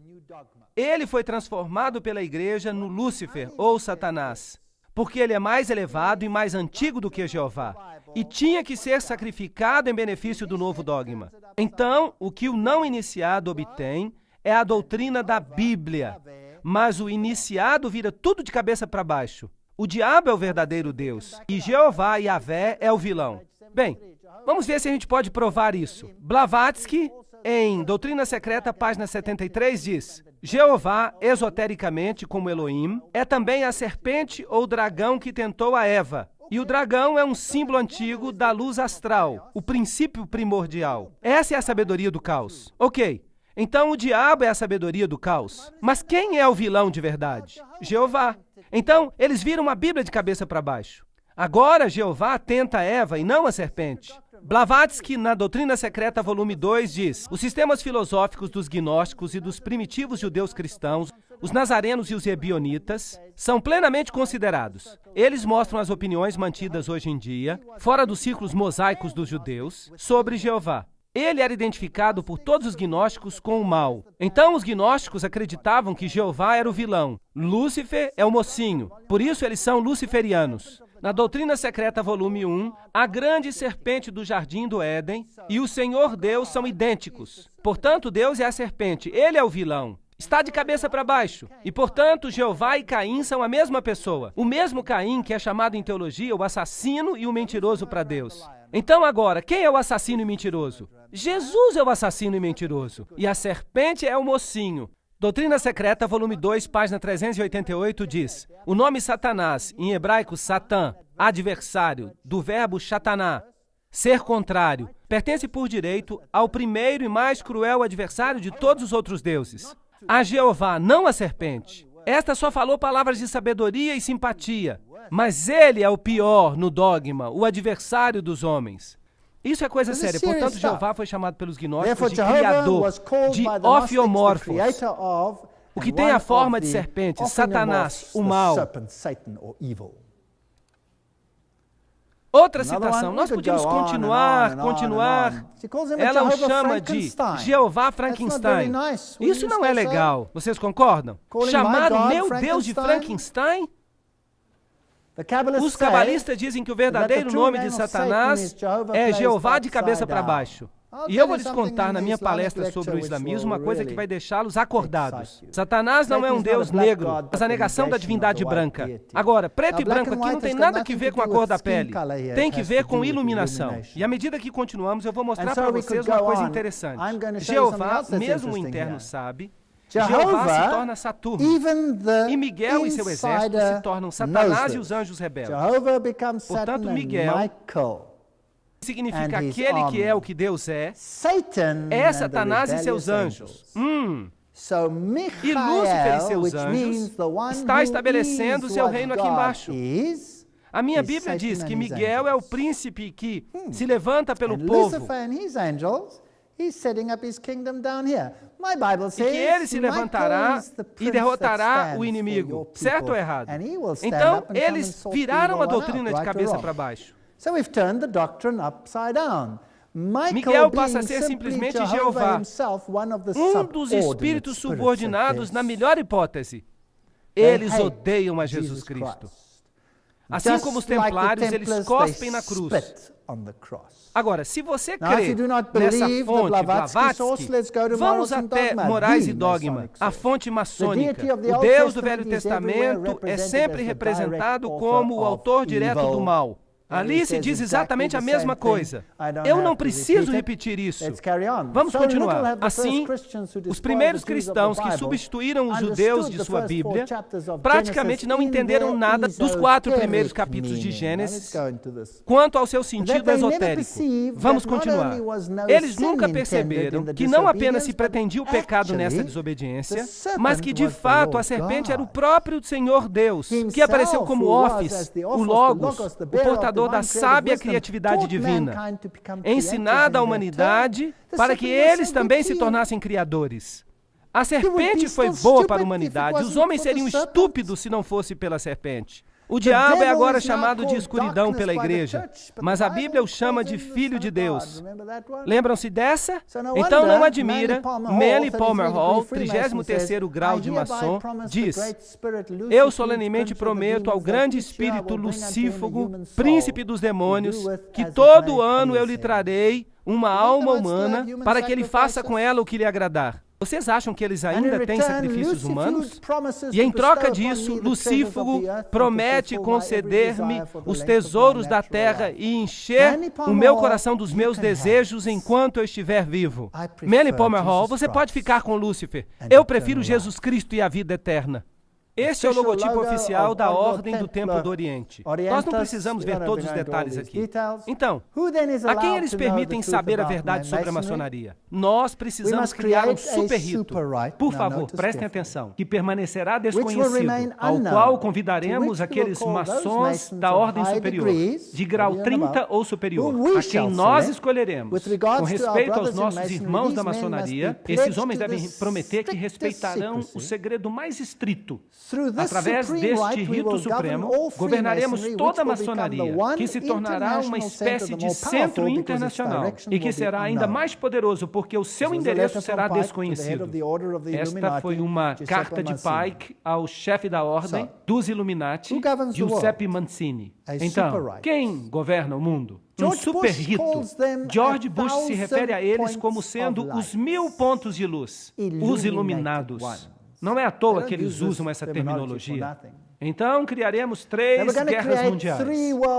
Ele foi transformado pela igreja no Lúcifer, ou Satanás, porque ele é mais elevado e mais antigo do que Jeová, e tinha que ser sacrificado em benefício do novo dogma. Então, o que o não iniciado obtém é a doutrina da Bíblia, mas o iniciado vira tudo de cabeça para baixo. O diabo é o verdadeiro Deus, e Jeová, Yahvé, é o vilão. Bem, vamos ver se a gente pode provar isso. Blavatsky, em Doutrina Secreta, página 73, diz: Jeová, esotericamente, como Elohim, é também a serpente ou dragão que tentou a Eva. E o dragão é um símbolo antigo da luz astral, o princípio primordial. Essa é a sabedoria do caos. Ok. Então o diabo é a sabedoria do caos. Mas quem é o vilão de verdade? Jeová. Então eles viram a Bíblia de cabeça para baixo. Agora Jeová tenta a Eva e não a serpente. Blavatsky, na Doutrina Secreta, volume 2, diz: os sistemas filosóficos dos gnósticos e dos primitivos judeus cristãos, os nazarenos e os ebionitas, são plenamente considerados. Eles mostram as opiniões mantidas hoje em dia, fora dos círculos mosaicos dos judeus, sobre Jeová. Ele era identificado por todos os gnósticos com o mal. Então os gnósticos acreditavam que Jeová era o vilão. Lúcifer é o mocinho. Por isso eles são luciferianos. Na Doutrina Secreta, volume 1, a grande serpente do jardim do Éden e o Senhor Deus são idênticos. Portanto, Deus é a serpente. Ele é o vilão. Está de cabeça para baixo. E, portanto, Jeová e Caim são a mesma pessoa. O mesmo Caim que é chamado em teologia o assassino e o mentiroso para Deus. Então, agora, quem é o assassino e mentiroso? Jesus é o assassino e mentiroso. E a serpente é o mocinho. Doutrina Secreta, volume 2, página 388, diz: o nome Satanás, em hebraico Satã, adversário, do verbo shataná, ser contrário, pertence por direito ao primeiro e mais cruel adversário de todos os outros deuses. A Jeová, não a serpente. Esta só falou palavras de sabedoria e simpatia, mas ele é o pior no dogma, o adversário dos homens. Isso é coisa This is séria. serious Portanto, stuff. Jeová foi chamado pelos gnósticos Therefore, de Jehovah criador, was called de by the Gnostics the ofiomorfos, creator of, o que and tem a one forma of de the serpente, ophimorphs, Satanás, o the mal. serpent, Satan, or evil. Outra Another citação, one, nós we could podíamos go on and continuar, on and on continuar. and on. She calls him a Ela o Jehovah chama de Frankenstein. Jeová That's not very Frankenstein. nice. Wouldn't Isso you não é say so? legal. Vocês concordam? Calling Chamar my o God meu Deus de Frankenstein? Frankenstein? The Kabbalists Os say cabalistas dizem que o verdadeiro that the true nome de name of Satanás Satan is Jehovah é placed Jeová de upside cabeça para down. baixo. I'll E tell eu vou you lhes something contar in na the minha Islamic palestra lecture sobre o which islamismo will uma coisa que really vai deixá-los acordados. excite you. Satanás não é um Satan is not Deus a black negro, God, mas a but negação da the divindade negation of the branca. white deity. Agora, preto Now, e branco black and aqui não white tem has nada got a ver nothing com a to do cor with da skin pele. color here. Tem It que has ver to com do with iluminação. illumination. E à medida que continuamos, eu vou mostrar And so para we vocês could uma go coisa on. interessante. I'm going to show you something Jeová, else that's mesmo o interesting interno here. sabe, Jeová se torna Saturno. Even the E Miguel e seu exército insider se tornam Satanás knows e os this. anjos rebeldes. Jehovah becomes Portanto, Satan Miguel and Michael. Significa and his aquele que é army. o que Deus é, Satan é and Satanás the e seus rebellious anjos. angels. So E Lúcifer e Michael, seus which means anjos, the one está who estabelecendo is seu what reino aqui God embaixo. is, A minha is Bíblia diz Satan que and his Miguel é o angels. príncipe que se levanta pelo And povo Lucifer and his angels, he's setting up his kingdom down here. My Bible e says que ele se levantará Michael is the e prince derrotará that o stands for inimigo. your people, Certo ou errado? and he will stand Então, up and come and eles sort the viraram evil a one out, doutrina de right or cabeça wrong. para baixo. So we've turned the doctrine upside down. Miguel passa a being ser simply simplesmente Jehovah Jeová, himself, one of the dos subordinate espíritos spirits subordinados of na this. melhor hipótese. They Eles hate odeiam a Jesus Cristo. Assim como os templários, eles cospem na cruz. Agora, se você crê nessa fonte, Blavatsky, vamos até Morais e Dogma, a fonte maçônica. O Deus do Velho Testamento é sempre representado como o autor direto do mal. Ali se diz exatamente a mesma coisa. Eu não preciso repetir isso. Vamos continuar. Assim, os primeiros cristãos que substituíram os judeus de sua Bíblia praticamente não entenderam nada dos 4 primeiros capítulos de Gênesis quanto ao seu sentido esotérico. Vamos continuar. Eles nunca perceberam que não apenas se pretendia o pecado nessa desobediência, mas que de fato a serpente era o próprio Senhor Deus, que apareceu como Office, o Logos, o portador da sábia criatividade divina, ensinada à humanidade para que eles também se tornassem criadores. A serpente foi boa para a humanidade. Os homens seriam estúpidos se não fosse pela serpente. O diabo é agora chamado de escuridão pela igreja, mas a Bíblia o chama de Filho de Deus. Lembram-se dessa? Então não admira, Manly Palmer Hall, 33º grau de maçom, diz: eu solenemente prometo ao grande espírito lucífago, príncipe dos demônios, que todo ano eu lhe trarei uma alma humana para que ele faça com ela o que lhe agradar. Vocês acham que eles ainda têm sacrifícios humanos? E em troca disso, Lucífago promete conceder-me os tesouros da terra e encher o meu coração dos meus desejos enquanto eu estiver vivo. Manly Palmer Hall, você pode ficar com Lúcifer. Eu prefiro Jesus Cristo e a vida eterna. Este é o logotipo oficial da Ordem do Templo do Oriente. Nós não precisamos ver todos os detalhes aqui. Então, a quem eles permitem saber a verdade sobre a maçonaria? Nós precisamos criar um super rito. Por favor, prestem atenção, que permanecerá desconhecido, ao qual convidaremos aqueles maçons da Ordem Superior, de grau 30 ou superior, a quem nós escolheremos. Com respeito aos nossos irmãos da maçonaria, esses homens devem prometer que respeitarão o segredo mais estrito. Através deste rito supremo, governaremos toda a maçonaria, que se tornará uma espécie de centro internacional e que será ainda mais poderoso porque o seu endereço será desconhecido. Esta foi uma carta de Pike ao chefe da ordem dos Illuminati, Giuseppe Mazzini. Então, quem governa o mundo? Um super rito. George Bush se refere a eles como sendo os 1000 pontos de luz, os iluminados. Não é à toa que eles usam essa terminologia. Então, criaremos 3 guerras mundiais.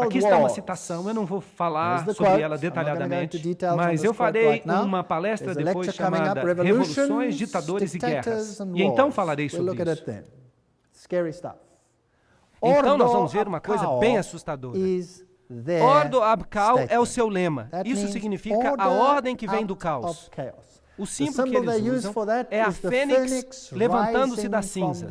Aqui está uma citação, eu não vou falar sobre ela detalhadamente, mas eu farei uma palestra depois chamada Revoluções, Ditadores e Guerras. E então falarei sobre isso. Então nós vamos ver uma coisa bem assustadora. Ordo ab caos é o seu lema. Isso significa a ordem que vem do caos. O símbolo que eles usam é a fênix levantando-se das cinzas.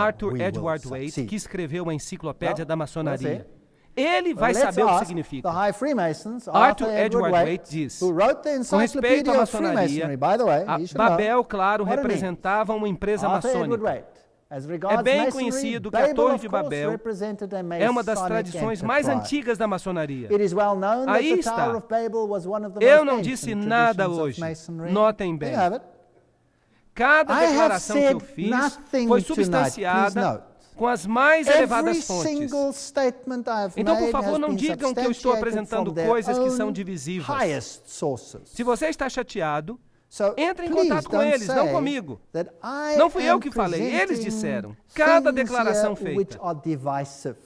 Arthur Edward Waite, que escreveu a Enciclopédia da Maçonaria. Ele vai Let's saber o que ask significa. the High Freemasons, Arthur Arthur Edward Waite, Waite diz, who wrote the com respeito à Encyclopedia of maçonaria, Freemasonry, by the way, a you should know. Babel, claro, What it means. representava uma empresa Arthur Edward maçônica. Waite. As regards bem masonry, conhecido que a Babel, Torre of de course, Babel represented a é uma das Masonic tradições mais enterprise. antigas da maçonaria. It is well known that Aí the está. Tower of Babel was one of the Eu most não ancient disse nada traditions of hoje. Masonry. Notem bem. There you have it. Cada I have declaração que eu said fiz nothing foi tonight, substanciada please note. com as mais Every elevadas fontes. single statement I have Então, por made favor, has não been digam que eu estou substantiated apresentando from their coisas que são own divisivas. highest sources. Se você está chateado, So, entre em please contato com don't eles, não say comigo. that I Não fui eu am que falei, eles presenting disseram. Cada things declaração here which feita. are divisive.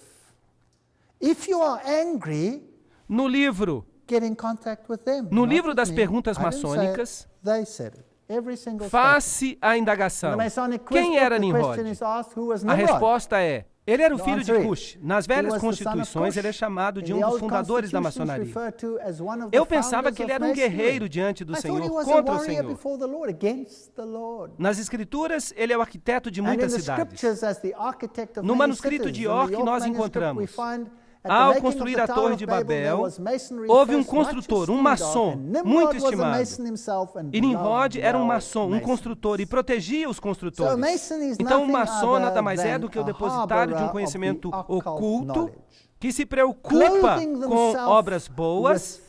If you are angry, No livro, get in contact with them. No not livro with das me. perguntas I didn't say it. maçônicas, They said it. Every single statement. faz-se a In indagação. the Masonic quiz Quem book, era the Nimrod? question is asked, who was A Nimrod? resposta é, ele era o The filho de answer is, Cush. Nas he velhas was the son of constituições, Cush. ele é chamado de In um the dos old fundadores da constitutions maçonaria. referred to as one of the Eu pensava founders que ele of era um Masonry. guerreiro diante do I thought he Senhor, was a contra o warrior Senhor. before the Lord, against the Lord. Nas Escrituras, ele é o arquiteto de And in muitas the cidades. scriptures, as the architect of No many manuscrito cities, de in the York, York nós manuscript, encontramos, we find, at the ao making of construir the a Tower Torre of de Babel, there Babel, was masonry houve um first much construtor, um esteemed maçom, of, and Nimrod muito was a estimado. mason himself and E Nimrod era um loved maçom, um masons. construtor, e protegia os So construtores. Mason is Então, um nothing maçom other nada mais é than do que o a depositário de um harborer conhecimento of the occult oculto knowledge. que se preocupa Clothing com themselves obras boas,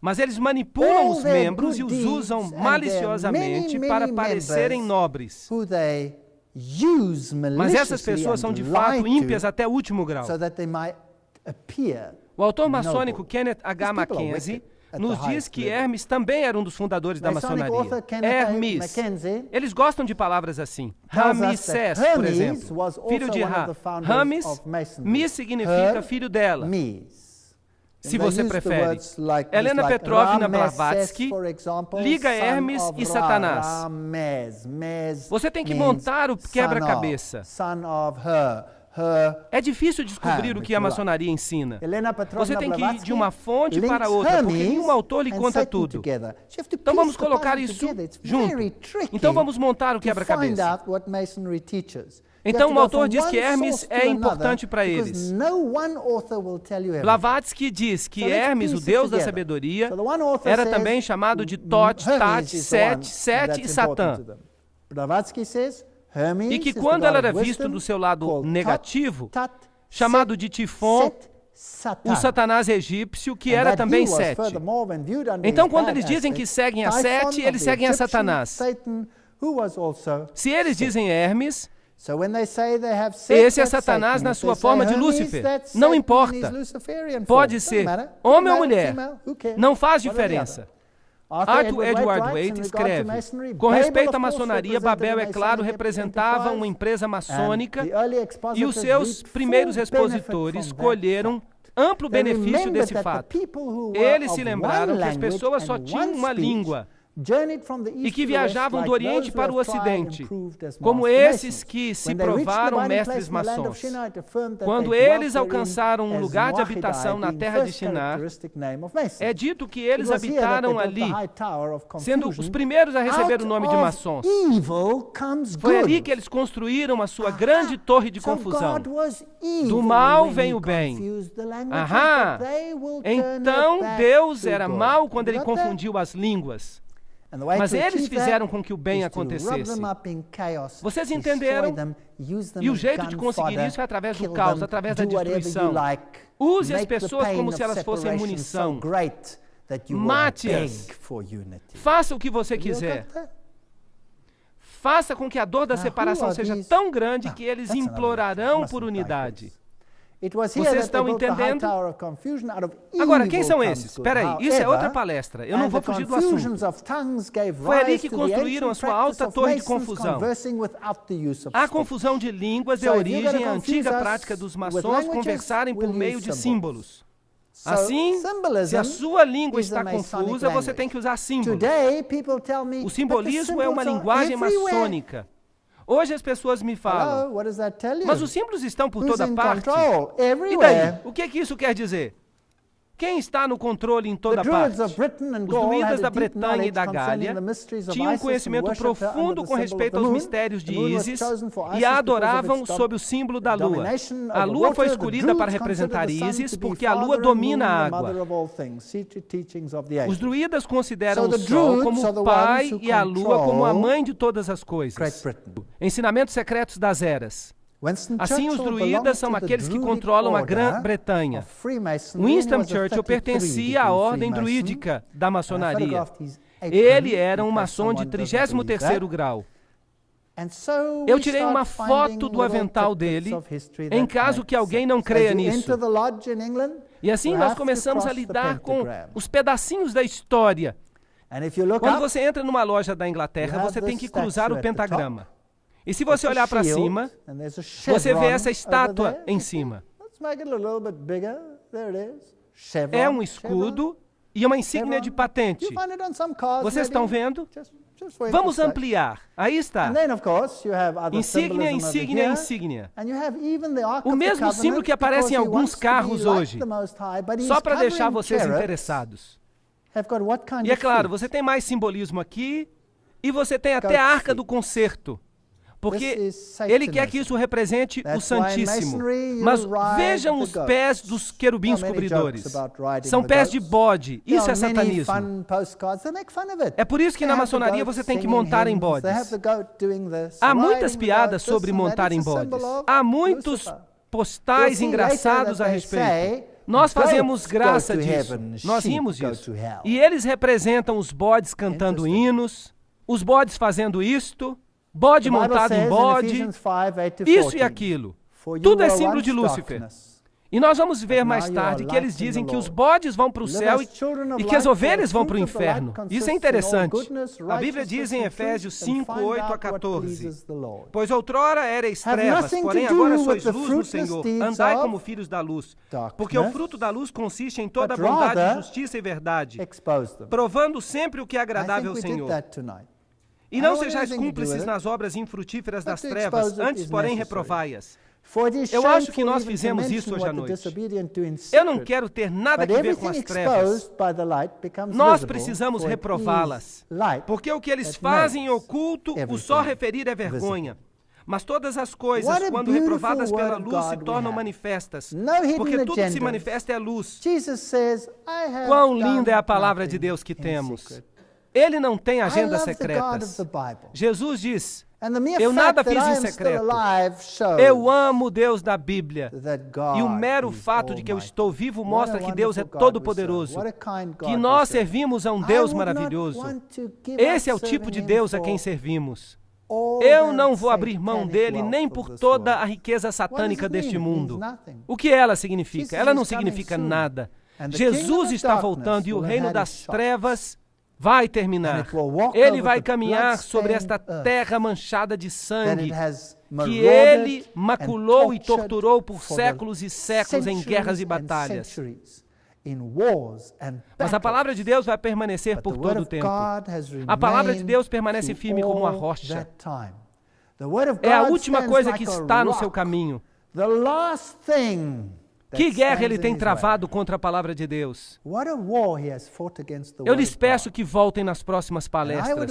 mas eles manipulam all os their membros e good os usam deeds and maliciosamente their para many parecerem members nobres. who they use Mas essas maliciously pessoas são and de fato lie ímpias to, até o último grau. so that they might appear O autor maçônico noble. Kenneth H. These people are Mackenzie wicked at nos the diz highest que level. Hermes também era um dos fundadores da Masonic maçonaria. author Kenneth H. Hermes. Mackenzie Eles gostam de palavras assim. tells us Ramsés, that por Hermes exemplo. was also Filho de one of Ra. the founders Rames, of Masonry. Mis significa Her, filho dela. Mes. Se And they você use the prefere. words like this, Helena like Petrovna Rameses, Blavatsky for example, liga son Hermes of e Ra, Satanás. Rames, Mes Você tem que means montar o quebra-cabeça. Son of her. Her É difícil descobrir Ham, o que a if you like. maçonaria ensina. Helena Petrovna Você tem que ir Blavatsky de uma fonte links para outra, porque Hermes nenhum autor lhe and conta Satan tudo. together. You have to Então piece vamos the colocar puzzle isso together. It's junto. very tricky Então vamos montar o to find quebra-cabeça. out what Masonry teaches. You Então have to o go autor from diz que one Hermes source to é importante another, para because eles. no one author will tell you everything. Blavatsky diz que So let's Hermes, o piece it deus da together. sabedoria, So the one author era says, também chamado de Tot, Hermes Tat, is the one Set, Set that's e important Satã. to them. Blavatsky says, Hermes E que is the quando god ela of era visto wisdom, do seu lado called negativo, Tat, chamado Set, de Tifon, Set, Satan. o Satanás egípcio, que And era that também he was Sete. furthermore, when viewed under Então, his quando bad eles dizem que aspect, seguem a Typhon Sete, of eles the seguem a Egyptian Satanás. Satan, who was also Se eles dizem Hermes, So when they say they have Set, esse é that's Satanás Satan. na If sua they forma say de Hermes, Lúcifer. that's Não Satan in importa. his Luciferian Pode form. ser Doesn't matter. homem ou Doesn't matter, mulher. female, who cares? Não faz One or the diferença. other. Arthur Edward writes, Waite in regard to escreve, masonry, com Babel, respeito of à course, maçonaria, represented Babel, a é claro, Masonic representava enterprise, uma empresa and maçônica the early e expositors os seus reaped primeiros full benefit expositores from that colheram fact. amplo They benefício remembered desse that the fato. people who were Eles of se lembraram one que as language pessoas só and tinham one uma speech língua journeyed from the e east que to the west, viajavam like do Oriente those para o who have tried and Ocidente, proved as como master esses masons. que se When they reached the provaram abiding mestres place in the land of maçons. Shinar, it affirmed that Quando they dwelt eles therein alcançaram um as lugar de Moahidai, habitação na being terra de first Shinar, characteristic name of Masons. é dito que It eles was here that habitaram they built ali, the high tower of sendo os confusion. primeiros a receber o nome de Out maçons. of evil comes Foi good. ali que eles construíram a sua grande torre de So confusão. God was evil Do mal when vem he o bem. confused the languages, Aham. but they will turn Então it back Deus to era God. mau quando You ele got that? confundiu as línguas. And the way Mas to eles achieve fizeram that com que o bem is to rub acontecesse. them up in chaos, Vocês destroy entenderam? them, use them E o as jeito de gun conseguir fodder, isso é através do kill caos, them, através da do whatever you destruição. like, Use as make the pessoas pain como of se elas fossem separation munição. so great that you will Mate-as. beg for unity. Faça o que você You quiser. got that? Faça com que a dor da Now, separação who are seja these? tão grande que Now, eles that's another implorarão issue. por Mustn't unidade. digress. It was here Vocês that they estão built the high entendendo? tower of confusion out of Agora, evil quem são comes esses? good. Espera aí, isso é outra However, palestra. Eu não and vou the fugir do assunto. confusions of tongues gave Foi ali rise que to the construíram a ancient sua practice alta of torre de Masons confusão. conversing without the use of A speech. confusão de línguas So é a if you're origem gonna à antiga confuse us prática dos with maçons languages, conversarem por we'll meio use de symbols. símbolos. So, Assim, se a symbolism sua língua is a está Masonic confusa, você language. tem que usar símbolos. Today, people tell me, O "But the simbolismo é uma symbols are linguagem everywhere." maçônica. Hoje as pessoas me falam, Hello, what does that tell you? mas os símbolos estão por Who's toda in parte. control? E Everywhere. daí? O que isso quer dizer? Quem está no controle em toda parte? Os druidas da Bretanha e da Gália tinham um conhecimento profundo com respeito aos mistérios de Ísis e a adoravam sob o símbolo da lua. A lua foi escolhida para representar Ísis porque a lua domina a água. Os druidas consideram o sol como o pai e a lua como a mãe de todas as coisas. Ensinamentos secretos das eras. Assim, os druidas são aqueles que controlam a Grã-Bretanha. Winston Churchill pertencia à ordem druídica da maçonaria. Ele era um maçom de 33º grau. Eu tirei uma foto do avental dele, em caso que alguém não creia nisso. E assim nós começamos a lidar com os pedacinhos da história. Quando você entra numa loja da Inglaterra, você tem que cruzar o pentagrama. E se você olhar para cima, você vê essa estátua em cima. É um escudo e uma insígnia de patente. Vocês estão vendo? Vamos ampliar. Aí está. Insígnia, insígnia, insígnia. O mesmo símbolo que aparece em alguns carros hoje. Só para deixar vocês interessados. E é claro, você tem mais simbolismo aqui e você tem até a Arca do Concerto. Porque ele quer que isso represente o Santíssimo. Mas vejam os pés dos querubins cobridores. São pés de bode. Isso é satanismo. É por isso que na maçonaria você tem que montar em bodes. Há muitas piadas sobre montar em bodes. Há muitos postais engraçados a respeito. Nós fazemos graça disso. Nós rimos disso. E eles representam os bodes cantando hinos, os bodes fazendo isto, bode montado em bode, isso e aquilo. Tudo é símbolo de Lúcifer. E nós vamos ver mais tarde que eles dizem que os bodes vão para o céu e que as ovelhas vão para o inferno. Isso é interessante. A Bíblia diz em Efésios 5, 8 a 14. Pois outrora erais trevas, porém agora sois luz no Senhor. Andai como filhos da luz. Porque o fruto da luz consiste em toda bondade, justiça e verdade, provando sempre o que é agradável ao Senhor. E não sejais cúmplices nas obras infrutíferas das trevas, antes, porém, reprovai-as. Eu acho que nós fizemos isso hoje à noite. Eu não quero ter nada a ver com as trevas. Nós precisamos reprová-las. Porque o que eles fazem em oculto, o só referir é vergonha. Mas todas as coisas, quando reprovadas pela luz, se tornam manifestas. Porque tudo que se manifesta é luz. Quão linda é a palavra de Deus que temos. Ele não tem agendas secretas. Jesus diz, eu nada fiz em secreto. Eu amo o Deus da Bíblia. E o mero fato de que eu estou vivo mostra que Deus é todo-poderoso. Que nós servimos a um Deus maravilhoso. Esse é o tipo de Deus a quem servimos. Eu não vou abrir mão dele nem por toda a riqueza satânica deste mundo. O que ela significa? Ela não significa nada. Jesus está voltando e o reino das trevas vai terminar. Ele vai caminhar sobre esta terra manchada de sangue que ele maculou e torturou por séculos e séculos em guerras e batalhas. Mas a palavra de Deus vai permanecer por todo o tempo. A palavra de Deus permanece firme como uma rocha. É a última coisa que está no seu caminho. Que guerra ele tem travado contra a palavra de Deus? Eu lhes peço que voltem nas próximas palestras,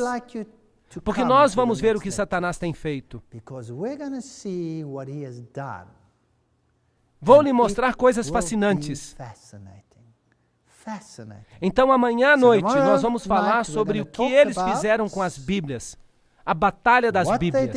porque nós vamos ver o que Satanás tem feito. Vou lhe mostrar coisas fascinantes. Então, amanhã à noite, nós vamos falar sobre o que eles fizeram com as Bíblias, a batalha das Bíblias.